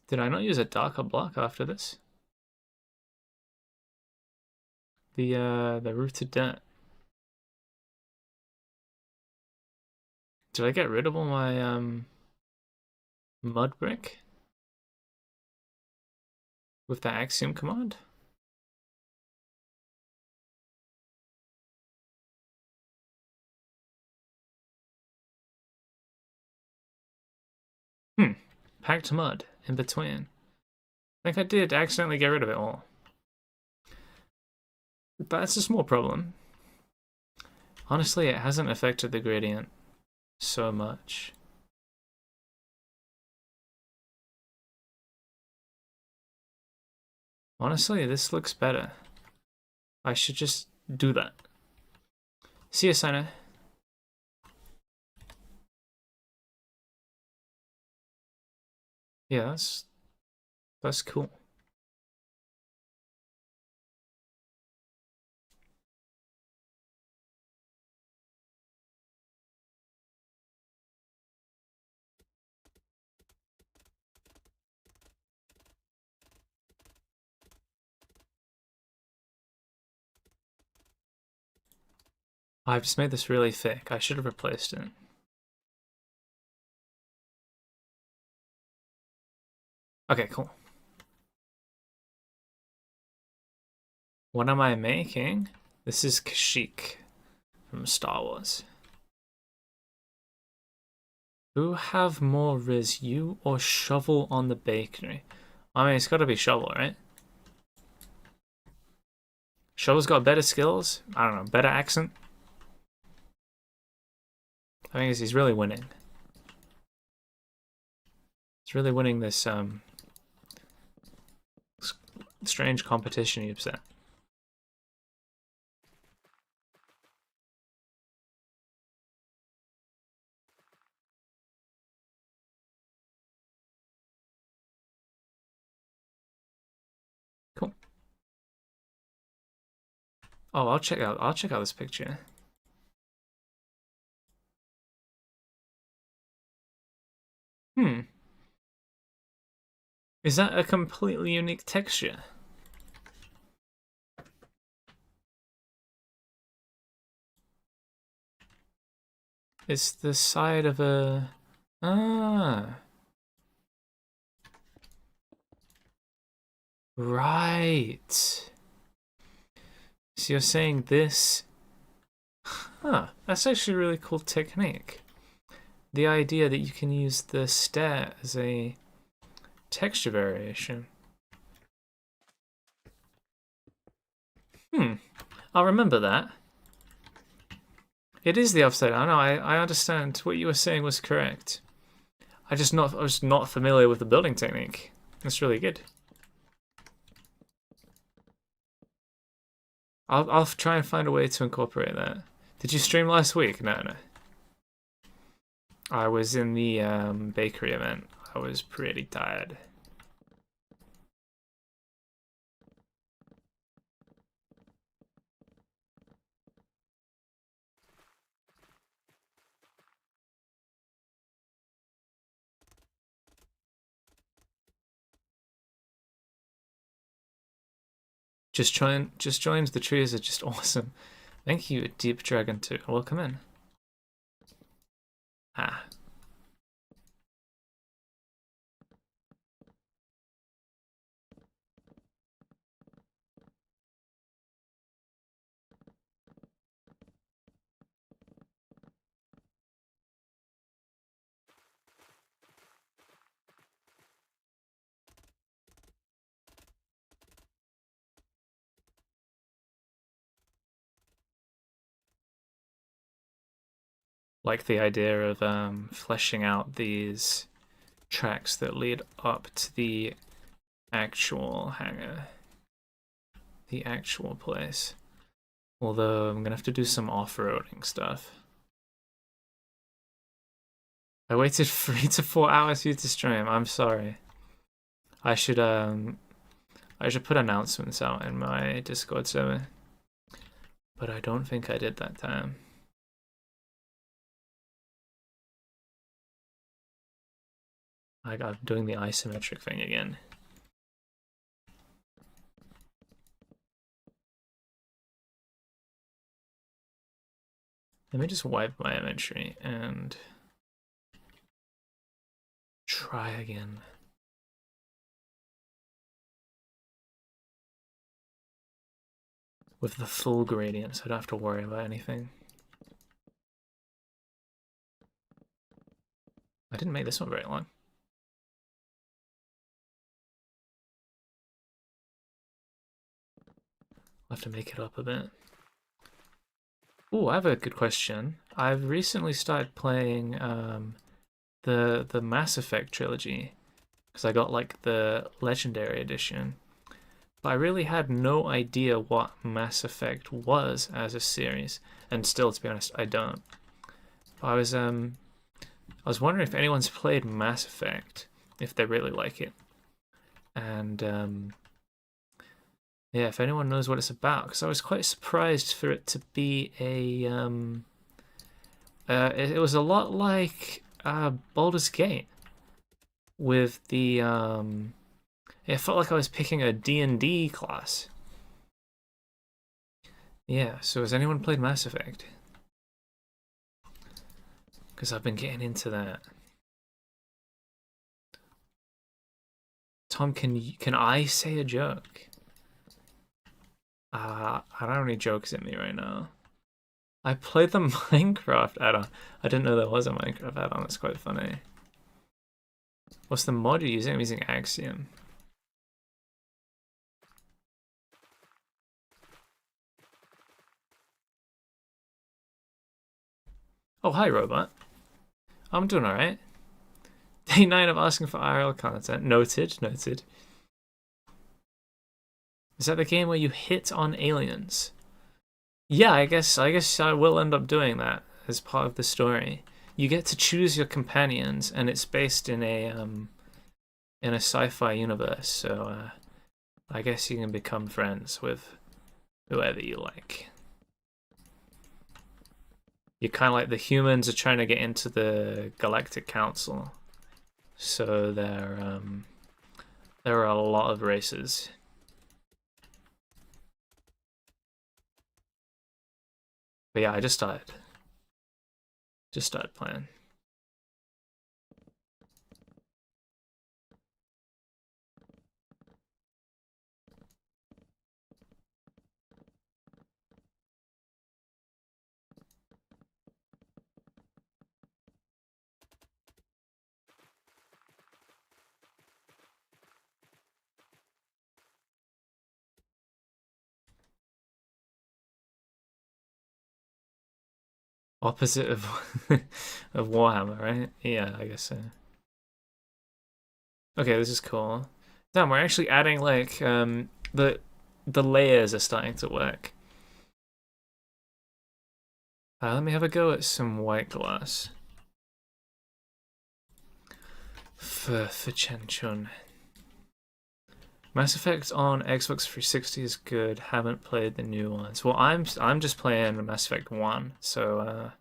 Did I not use a darker block after this? The rooted dirt. Did I get rid of all my mud brick with the axiom command? Packed mud in between. I think I did accidentally get rid of it all. That's a small problem. Honestly, it hasn't affected the gradient so much. Honestly, this looks better. I should just do that. See you, Sana. Yeah, that's cool. I've just made this really thick. I should have replaced it. Okay, cool. What am I making? This is Kashyyyk from Star Wars. Who have more Riz, you or Shovel on the bakery? I mean, it's got to be Shovel, right? Shovel's got better skills. I don't know, better accent. I think he's really winning. He's really winning this strange competition you've set. Cool. Oh, I'll check out this picture. Hmm. Is that a completely unique texture? It's the side of a... Ah. Right. So you're saying this... Huh. That's actually a really cool technique. The idea that you can use the stair as a texture variation. I'll remember that. It is the upside down. No, I understand. What you were saying was correct. I was not familiar with the building technique. That's really good. I'll try and find a way to incorporate that. Did you stream last week? No. I was in the bakery event. I was pretty tired. Just joined. The trees are just awesome. Thank you, Deep Dragon 2. Welcome in. Ah. Like the idea of fleshing out these tracks that lead up to the actual hangar. The actual place. Although I'm gonna have to do some off-roading stuff. I waited 3 to 4 hours for you to stream. I'm sorry. I should put announcements out in my Discord server. But I don't think I did that time. I'm doing the isometric thing again. Let me just wipe my inventory and try again. With the full gradient, so I don't have to worry about anything. I didn't make this one very long. I'll have to make it up a bit. Oh, I have a good question. I've recently started playing the Mass Effect trilogy because I got like the Legendary Edition. But I really had no idea what Mass Effect was as a series, and still, to be honest, I don't. But I was wondering if anyone's played Mass Effect, if they really like it, and yeah, if anyone knows what it's about, because I was quite surprised for it to be a it was a lot like Baldur's Gate with the it felt like I was picking a D&D class. Yeah, so has anyone played Mass Effect? Because I've been getting into that. Tom, can I say a joke? I don't have any jokes in me right now. I played the Minecraft add-on. I didn't know there was a Minecraft add-on. That's quite funny. What's the mod you're using? I'm using Axiom. Oh, hi, Robot. I'm doing alright. Day 9 of asking for IRL content. Noted. Is that the game where you hit on aliens? Yeah, I guess I will end up doing that as part of the story. You get to choose your companions, and it's based in a sci-fi universe. So I guess you can become friends with whoever you like. You're kind of like the humans are trying to get into the Galactic Council. So there are a lot of races. But yeah, I just started playing. Opposite of of Warhammer, right? Yeah, I guess so. Okay, this is cool. Damn, we're actually adding like the layers are starting to work. Let me have a go at some white glass. For Chen Chun. Mass Effect on Xbox 360 is good. Haven't played the new ones. Well, I'm just playing Mass Effect 1, so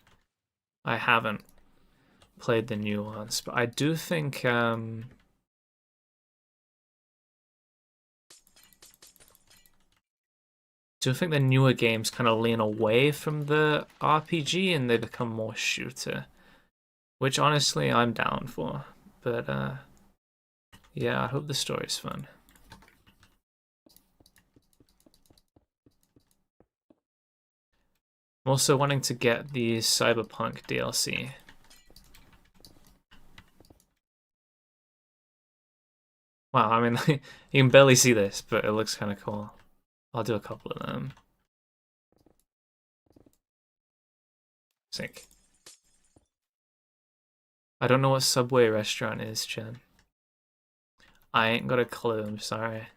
I haven't played the new ones. But I do think the newer games kind of lean away from the RPG and they become more shooter, which honestly I'm down for. But yeah, I hope the story's fun. I'm also wanting to get the Cyberpunk DLC. Wow, I mean, you can barely see this, but it looks kind of cool. I'll do a couple of them. Sick. I don't know what Subway restaurant is, Jen. I ain't got a clue, I'm sorry.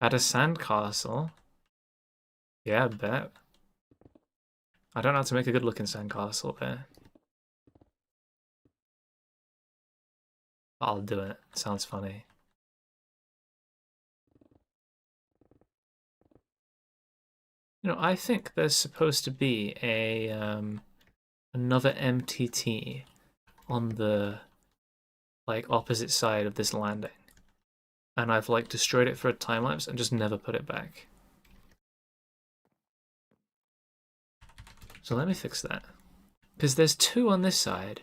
At a sandcastle? Yeah, I bet. I don't know how to make a good looking sandcastle there. I'll do it. Sounds funny. You know, I think there's supposed to be a another MTT on the like opposite side of this landing. And I've like destroyed it for a time lapse and just never put it back. So let me fix that. Because there's 2 on this side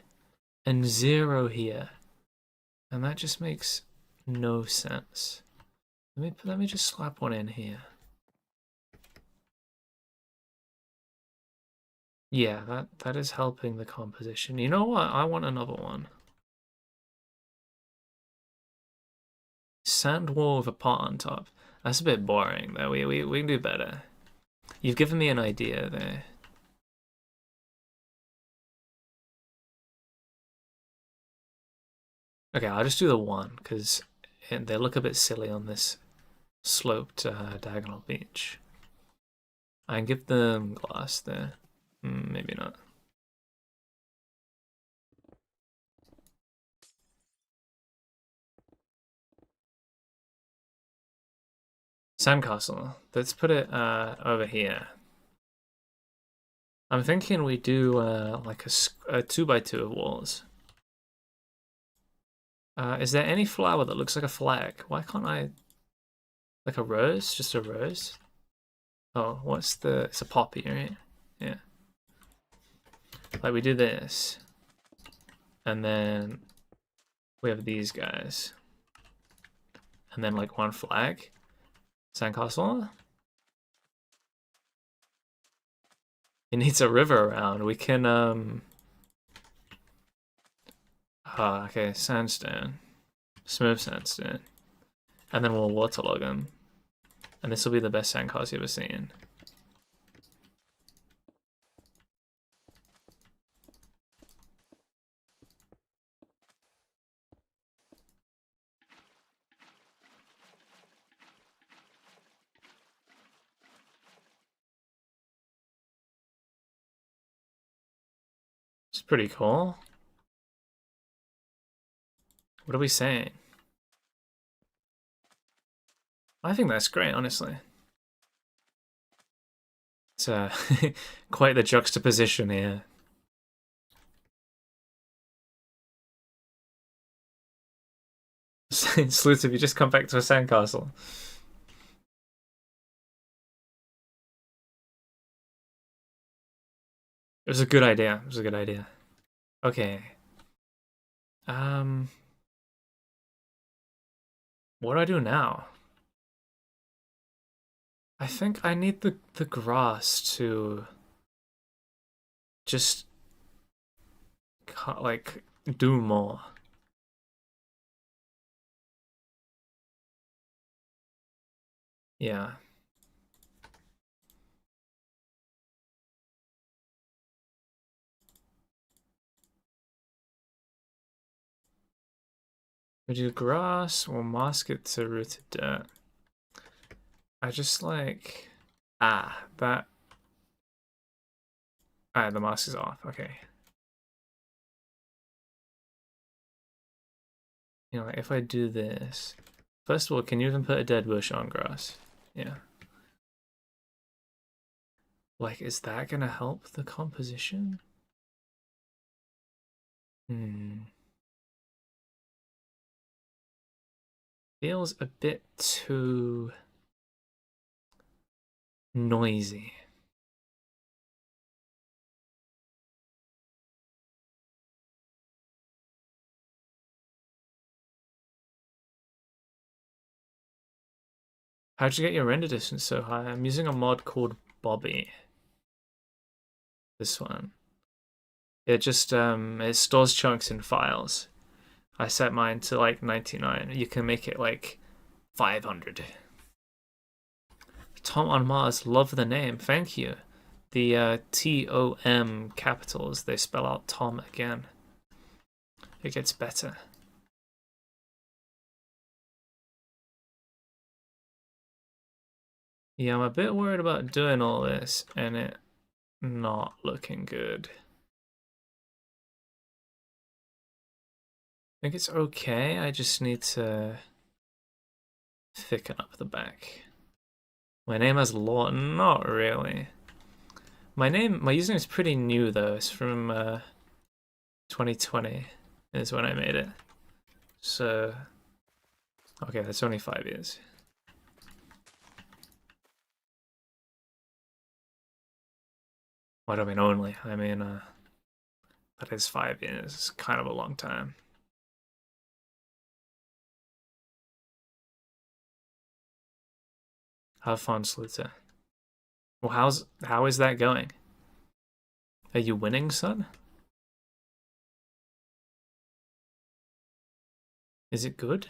and 0 here. And that just makes no sense. Let me just slap one in here. Yeah, that is helping the composition. You know what? I want another one. Sand wall with a pot on top. That's a bit boring though. We can do better. You've given me an idea there. Okay, I'll just do the one because they look a bit silly on this sloped diagonal beach. I can give them glass there. Maybe not. Sandcastle. Let's put it over here. I'm thinking we do like a 2x2 of walls. Is there any flower that looks like a flag? Why can't I... Like a rose? Just a rose? Oh, what's the... It's a poppy, right? Yeah. Like we do this. And then we have these guys. And then like one flag. Sandcastle. It needs a river around. We can okay, sandstone. Smooth sandstone. And then we'll waterlog them. And this will be the best sandcastle you've ever seen. It's pretty cool. What are we saying? I think that's great, honestly. It's quite the juxtaposition here. Sleuth, have you just come back to a sandcastle? It was a good idea. It was a good idea. Okay. What do I do now? I think I need the grass to just like do more. Yeah. We do grass, we'll mask it to rooted dirt. I just like that. The mask is off, okay. You know, like if I do this, first of all, can you even put a dead bush on grass? Yeah. Like, is that gonna help the composition? Feels a bit too noisy. How'd you get your render distance so high? I'm using a mod called Bobby. This one. It just it stores chunks in files. I set mine to like 99. You can make it like 500. Tom on Mars, love the name. Thank you. The T-O-M capitals, they spell out Tom again. It gets better. Yeah, I'm a bit worried about doing all this and it not looking good. I think it's okay, I just need to thicken up the back. My name has law, not really. My username is pretty new though, it's from 2020 is when I made it. So, okay, that's only 5 years. What do I mean only? I mean, that is 5 years. It's kind of a long time. Have fun, Sluta. Well, how is that going? Are you winning, son? Is it good?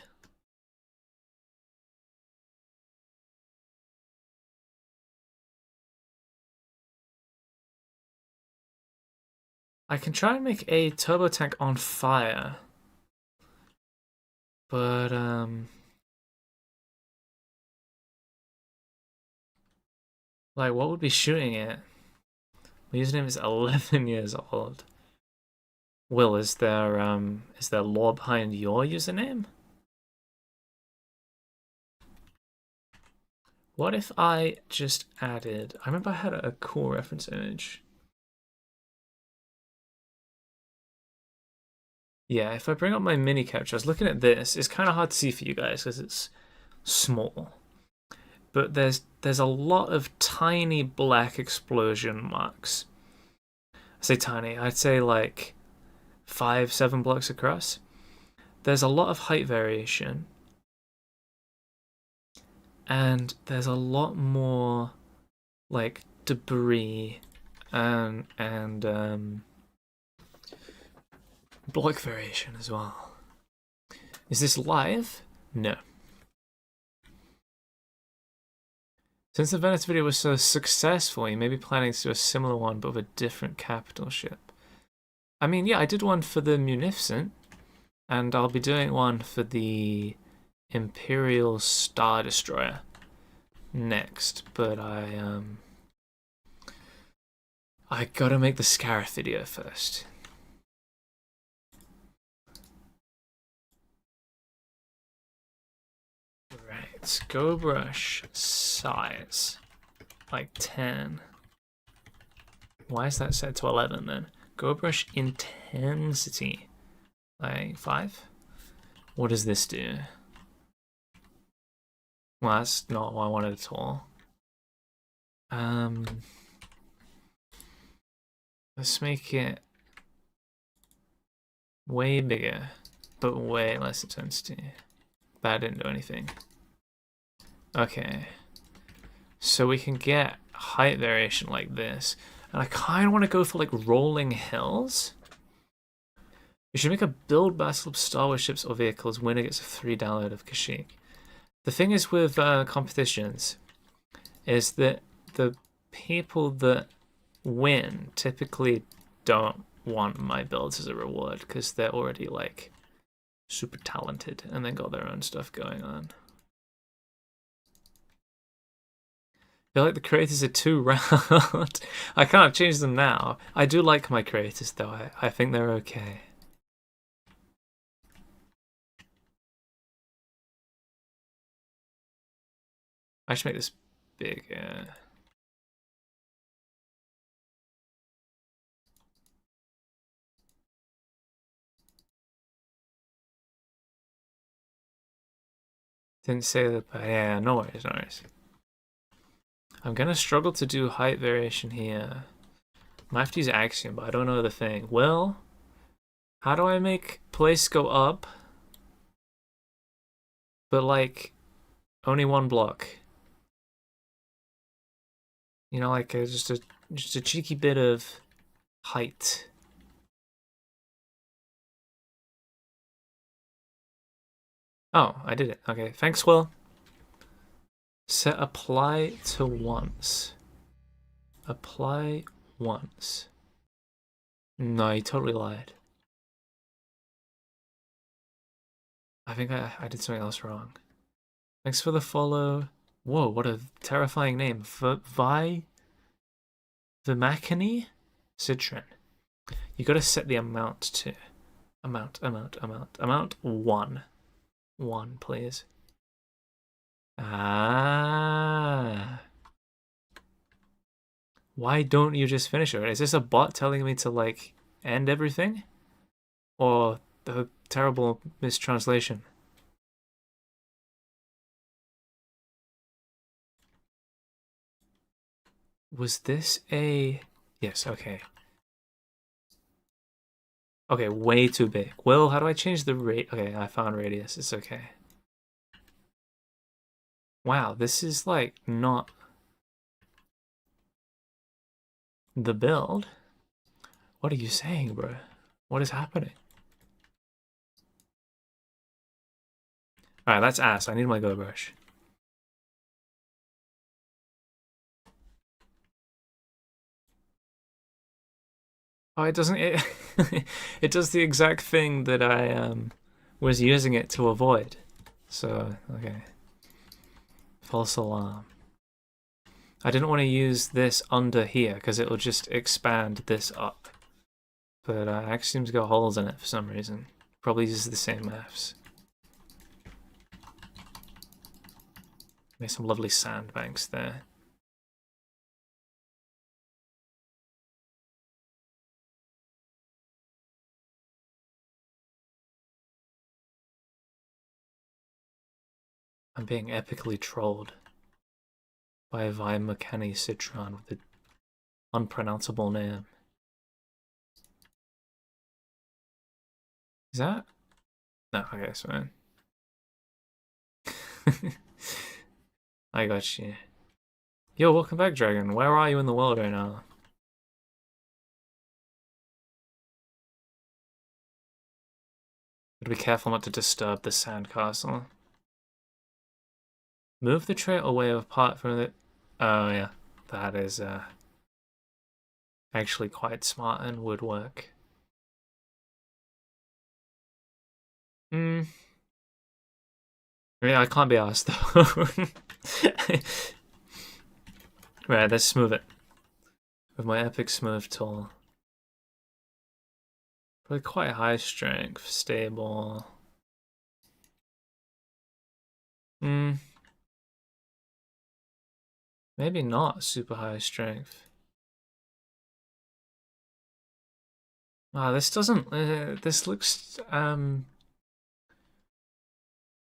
I can try and make a turbo tank on fire. But, like, what would be shooting it? My username is 11 years old. Will, is there lore behind your username? What if I just added... I remember I had a cool reference image. Yeah, if I bring up my mini capture, I was looking at this. It's kind of hard to see for you guys because it's small. But there's a lot of tiny black explosion marks. I say tiny, I'd say like 5-7 blocks across. There's a lot of height variation. And there's a lot more like debris and block variation as well. Is this live? No. Since the Venice video was so successful, you may be planning to do a similar one but with a different capital ship. I mean, yeah, I did one for the Munificent, and I'll be doing one for the Imperial Star Destroyer next, but I gotta make the Scarif video first. Right. Let's go brush size. Like 10. Why is that set to 11 then? Go brush intensity. Like 5? What does this do? Well, that's not what I wanted at all. Let's make it way bigger, but way less intensity. That didn't do anything. Okay. So we can get height variation like this. And I kind of want to go for like rolling hills. You should make a build battle of Star Wars ships or vehicles. Winner gets a free download of Kashyyyk. The thing is with competitions is that the people that win typically don't want my builds as a reward because they're already like super talented and they got their own stuff going on. I feel like the creators are too round. I can't change them now. I do like my creators though. I think they're okay. I should make this bigger. Didn't say that, but yeah, no worries, no worries. I'm gonna struggle to do height variation here. Might have to use axiom, but I don't know the thing. Well, how do I make place go up, but like only one block? You know, like just a cheeky bit of height. Oh, I did it. Okay, thanks, Will. Set apply to once. Apply once. No, you totally lied. I think I did something else wrong. Thanks for the follow. Whoa, what a terrifying name. Vimacany? Citron. You gotta set the amount to. Amount. 1. 1, please. Ah. Why don't you just finish it? Is this a bot telling me to, like, end everything? Or the terrible mistranslation? Was this a... Yes, okay. Okay, way too big. Well, how do I change the rate? Okay, I found radius. It's okay. Wow, this is, like, not the build. What are you saying, bro? What is happening? Alright, that's ass. I need my go brush. Oh, it doesn't. It does the exact thing that I was using it to avoid. So okay. False alarm. I didn't want to use this under here because it will just expand this up. But Axion's got holes in it for some reason. Probably uses the same maths. Make some lovely sandbanks there. I'm being epically trolled by a Vimacany Citron with an unpronounceable name. Is that? No, okay, it's fine. I got you. Yo, welcome back, Dragon. Where are you in the world right now? Gotta be careful not to disturb the sandcastle. Move the tray away apart from the... Oh, yeah. That is actually quite smart and would work. Hmm. Yeah, I can't be asked, though. Right, let's smooth it. With my epic smooth tool. Probably quite high strength, stable. Maybe not super high strength. Ah, this doesn't. This looks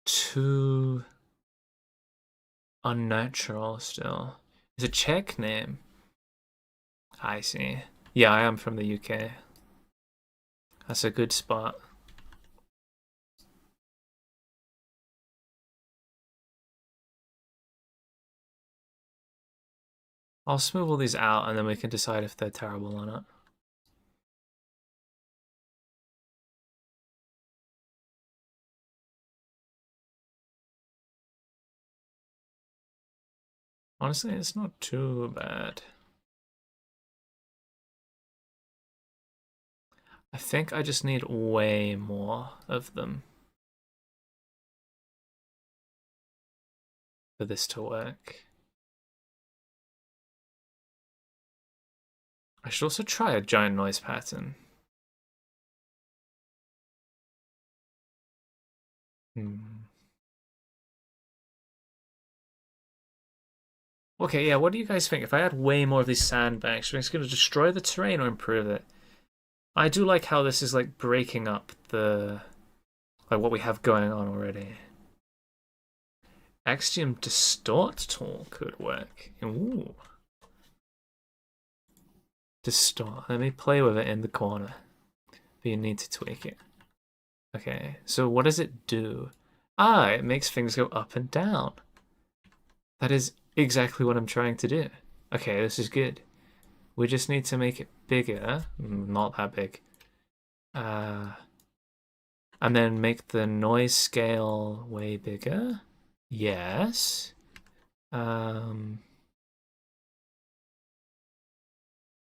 too unnatural still. It's a Czech name. I see. Yeah, I am from the UK. That's a good spot. I'll smooth all these out and then we can decide if they're terrible or not. Honestly, it's not too bad. I think I just need way more of them for this to work. I should also try a giant noise pattern. Okay, yeah, what do you guys think? If I add way more of these sandbanks, are it's going to destroy the terrain or improve it? I do like how this is like breaking up the what we have going on already. Axiom Distort tool could work. Ooh. Distort. Let me play with it in the corner. But you need to tweak it. Okay, so what does it do? Ah, it makes things go up and down. That is exactly what I'm trying to do. Okay, this is good. We just need to make it bigger. Not that big. And then make the noise scale way bigger. Yes.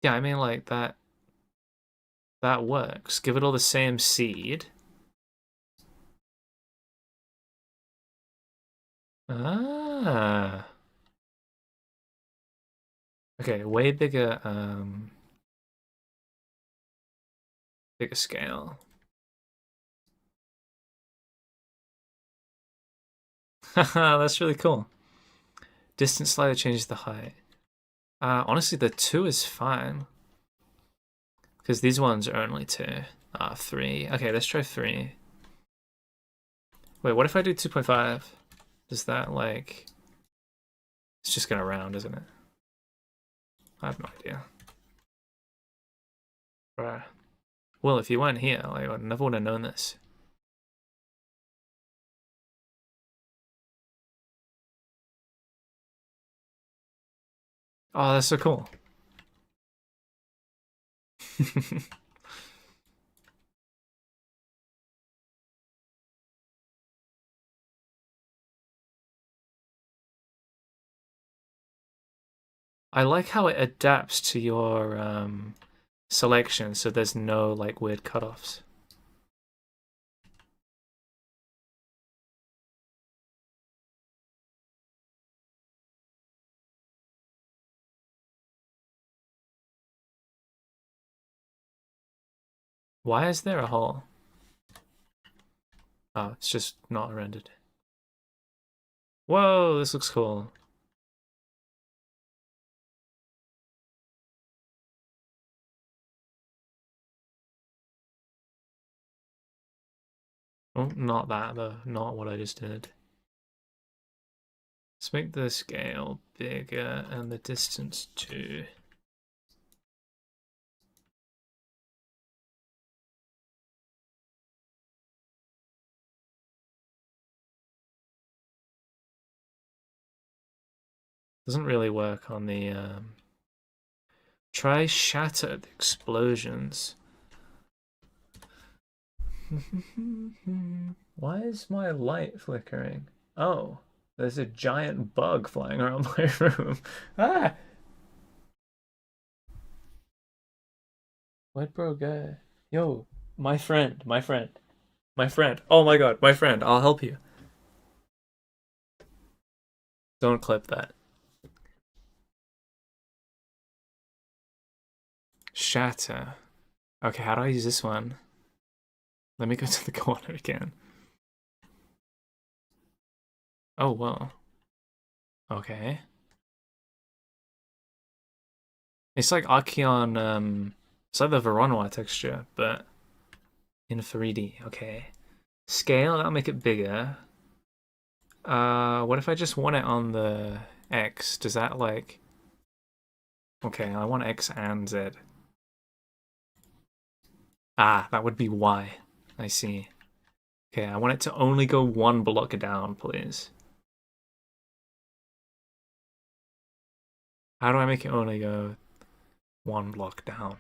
Yeah, I mean like that works. Give it all the same seed. Ah. Okay, way bigger bigger scale. Haha, that's really cool. Distance slider changes the height. Honestly, the 2 is fine. Because these ones are only 2. 3. Okay, let's try 3. Wait, what if I do 2.5? Does that, like... It's just gonna round, isn't it? I have no idea. Right. Well, if you weren't here, like, I never would have known this. Oh, that's so cool. I like how it adapts to your selection, so there's no like weird cutoffs. Why is there a hole? Oh, it's just not rendered. Whoa, this looks cool. Oh, not that though. Not what I just did. Let's make the scale bigger and the distance too. Doesn't really work on the try shattered explosions. Why is my light flickering? Oh, there's a giant bug flying around my room. Ah! Where'd bro go? Yo, my friend, my friend, my friend. Oh my god, my friend, I'll help you. Don't clip that. Shatter. Okay, how do I use this one? Let me go to the corner again. Oh, well. Okay. It's like Archeon, it's like the Veronoir texture, but in 3D. Okay. Scale, that'll make it bigger. What if I just want it on the X? Does that like... Okay, I want X and Z. Ah, that would be Y. I see. Okay, I want it to only go one block down, please. How do I make it only go one block down?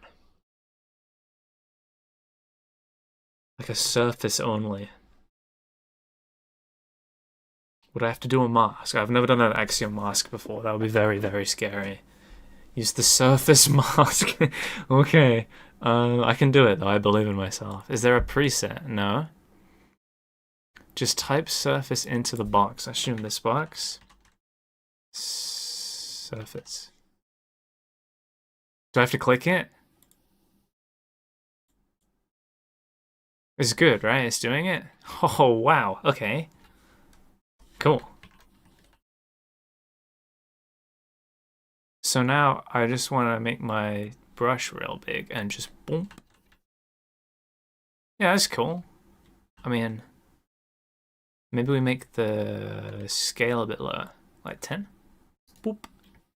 Like a surface only. Would I have to do a mask? I've never done an Axiom mask before. That would be very, very scary. Use the surface mask. Okay. I can do it though. I believe in myself. Is there a preset? No. Just type surface into the box. I assume this box. Surface. Do I have to click it? It's good, right? It's doing it? Oh, wow. Okay. Cool. So now I just want to make my brush real big and just boom. Yeah, that's cool. I mean, maybe we make the scale a bit lower, like 10. Boop.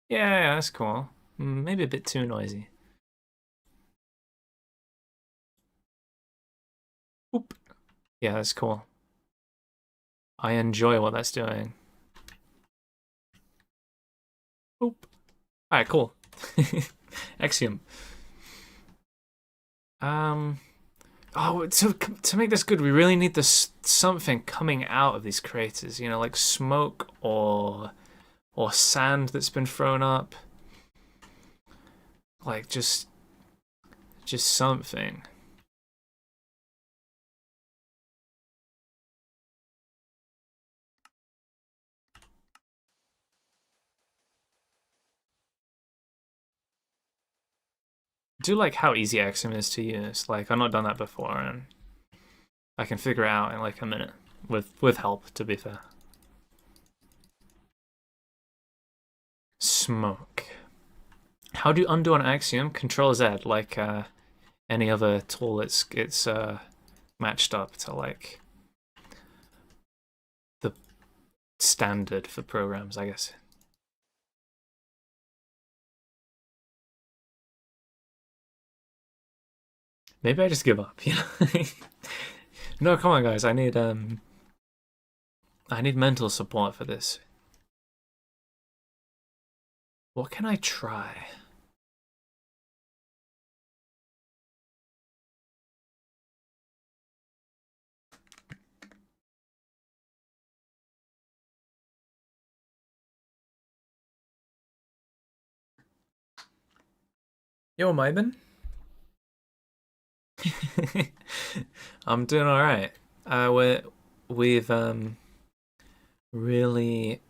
Yeah, that's cool. Maybe a bit too noisy. Boop. Yeah, that's cool. I enjoy what that's doing. Boop. Alright, cool. Axiom. Oh, to make this good, we really need this something coming out of these craters. You know, like smoke or sand that's been thrown up. Like just something. I do like how easy Axiom is to use. Like I've not done that before, and I can figure it out in like a minute with help. To be fair. Smoke. How do you undo an Axiom? Control Z, like any other tool. It's matched up to like the standard for programs, I guess. Maybe I just give up. You know? No, come on, guys. I need mental support for this. What can I try? Yo, Maibin. I'm doing all right. We've really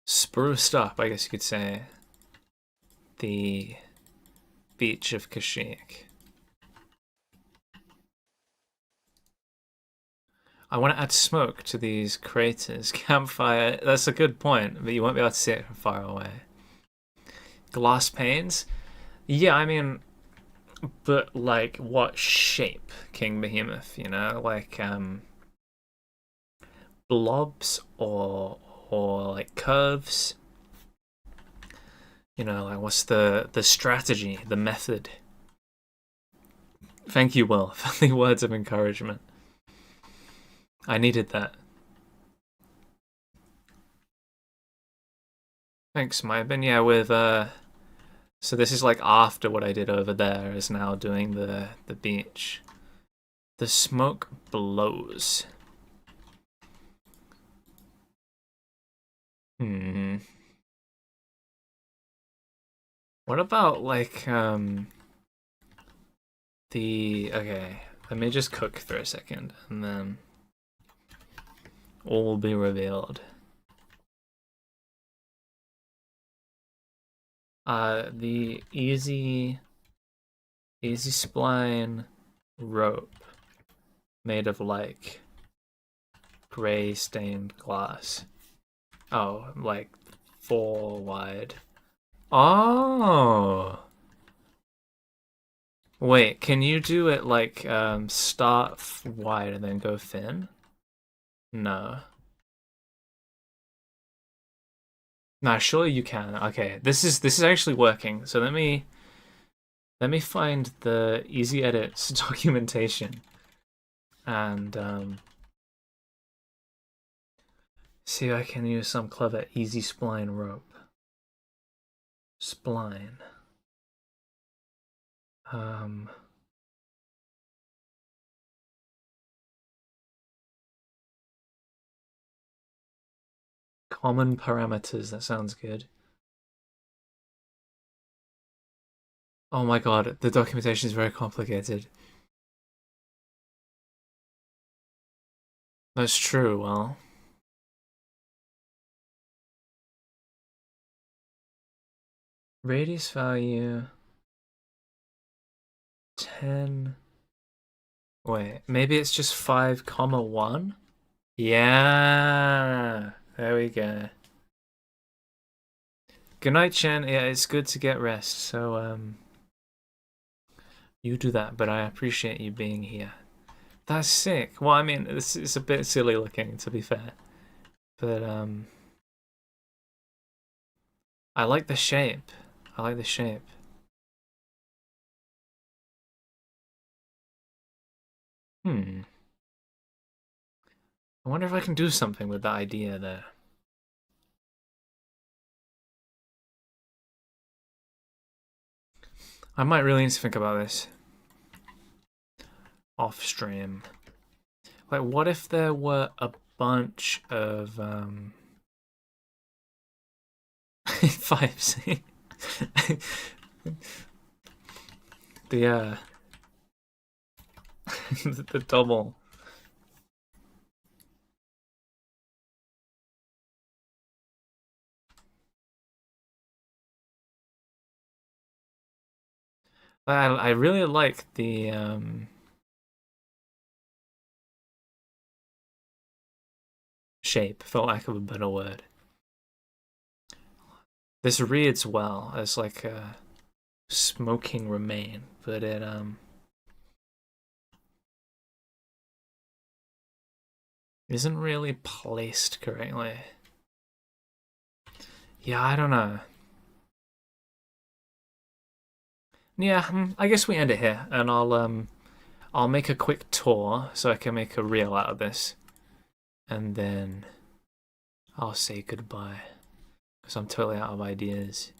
spruced up, I guess you could say, the beach of Kashyyyk. I want to add smoke to these craters. Campfire, that's a good point, but you won't be able to see it from far away. Glass panes? Yeah, I mean, but like what shape, King Behemoth, you know? Like blobs or like curves? You know, like what's the strategy, the method? Thank you, Will, for the words of encouragement. I needed that. Thanks, Maibin. Yeah, with so this is like after what I did over there is now doing the beach. The smoke blows. Hmm. What about like okay, let me just cook for a second and then all will be revealed. The easy spline rope made of like gray stained glass. Oh, like 4 wide. Oh. Wait, can you do it like start wide and then go thin? No. Nah, surely you can. Okay, this is actually working. So let me find the easy edits documentation and see if I can use some clever easy spline rope. Spline. Um Common parameters, that sounds good. Oh my god, the documentation is very complicated. That's true, well. Radius value 10. Wait, maybe it's just 5 comma 1? Yeah. There we go. Good night, Chen. Yeah, it's good to get rest. So you do that, but I appreciate you being here. That's sick. Well, I mean, this is a bit silly looking, to be fair. But I like the shape. I like the shape. Hmm. I wonder if I can do something with the idea there. I might really need to think about this. Off stream. Like, what if there were a bunch of 5C? the the double. I really like the shape, for lack of a better word. This reads well as like a smoking remain, but it isn't really placed correctly. Yeah, I don't know. Yeah, I guess we end it here, and I'll make a quick tour so I can make a reel out of this, and then I'll say goodbye because I'm totally out of ideas.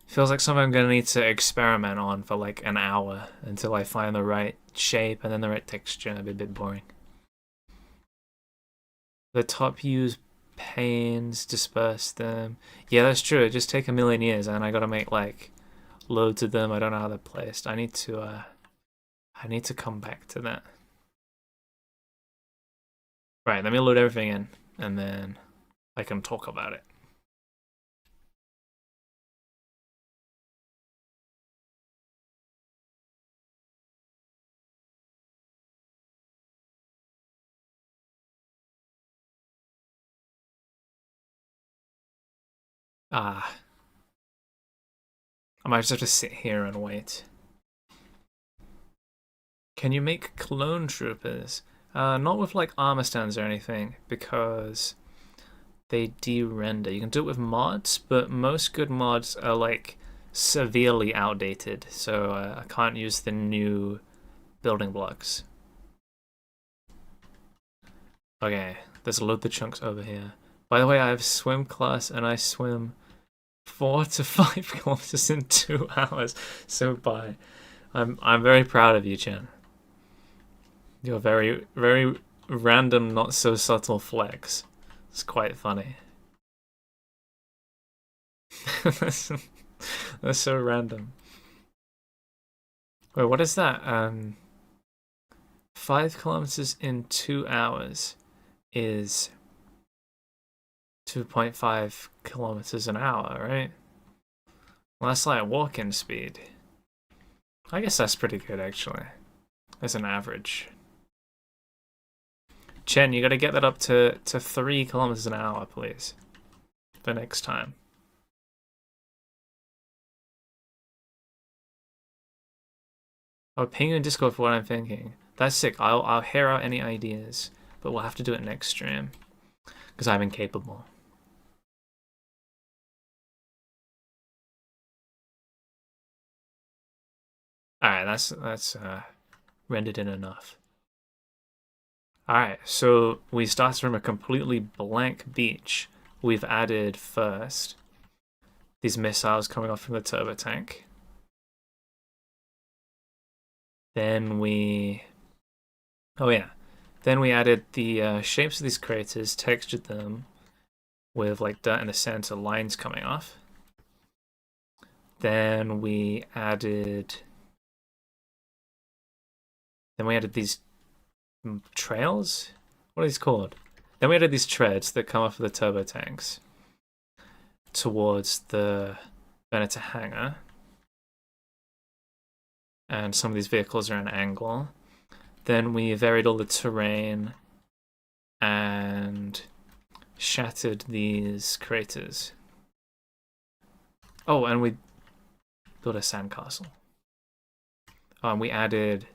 Feels like something I'm gonna need to experiment on for like an hour until I find the right shape and then the right texture. It'd be a bit boring. The top use panes, disperse them. Yeah, that's true. It just take a million years, and I gotta make like loads of them. I don't know how they're placed. I need to come back to that. Right, let me load everything in, and then I can talk about it. Ah, I might just have to sit here and wait. Can you make clone troopers? Not with like armor stands or anything, because they de-render. You can do it with mods, but most good mods are like severely outdated, so I can't use the new building blocks. Okay, there's a load of chunks over here. By the way, I have swim class and I swim 4 to 5 kilometers in 2 hours. So bye. I'm very proud of you, Chen. Your very random, not so subtle flex. It's quite funny. that's, that's so random. Wait, what is that? 5 kilometers in 2 hours is 2.5 kilometers an hour, right? Well, that's like walking speed. I guess that's pretty good, actually. As an average. Chen, you gotta get that up to 3 kilometers an hour, please. For next time. I'll ping you in Discord for what I'm thinking. That's sick. I'll hear out any ideas, but we'll have to do it next stream because I'm incapable. All right, that's rendered in enough. All right, so we started from a completely blank beach. We've added first these missiles coming off from the turbo tank. Then we, oh yeah, then we added the shapes of these craters, textured them with like dirt in the center, lines coming off. Then we added these trails. What are these called? Then we added these treads that come off of the turbo tanks towards the Venator hangar. And some of these vehicles are at an angle. Then we varied all the terrain and shattered these craters. Oh, and we built a sandcastle. We added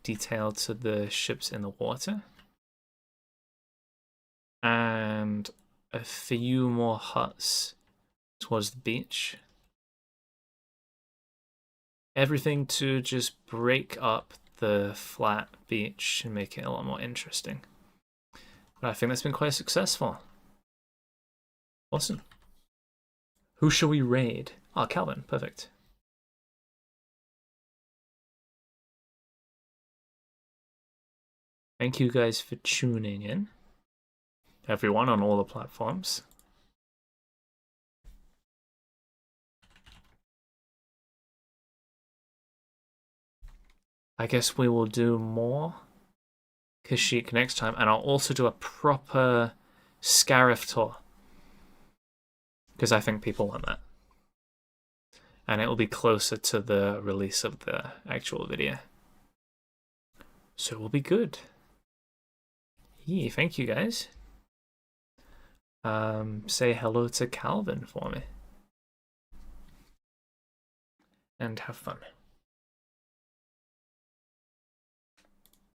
detail to the ships in the water. And a few more huts towards the beach. Everything to just break up the flat beach and make it a lot more interesting. But I think that's been quite successful. Awesome. Who shall we raid? Oh, Calvin. Perfect. Thank you guys for tuning in. Everyone on all the platforms. I guess we will do more Kashyyyk next time, and I'll also do a proper Scarif tour. Because I think people want that. And it will be closer to the release of the actual video. So it will be good. Yeah, thank you guys. Say hello to Calvin for me. And have fun.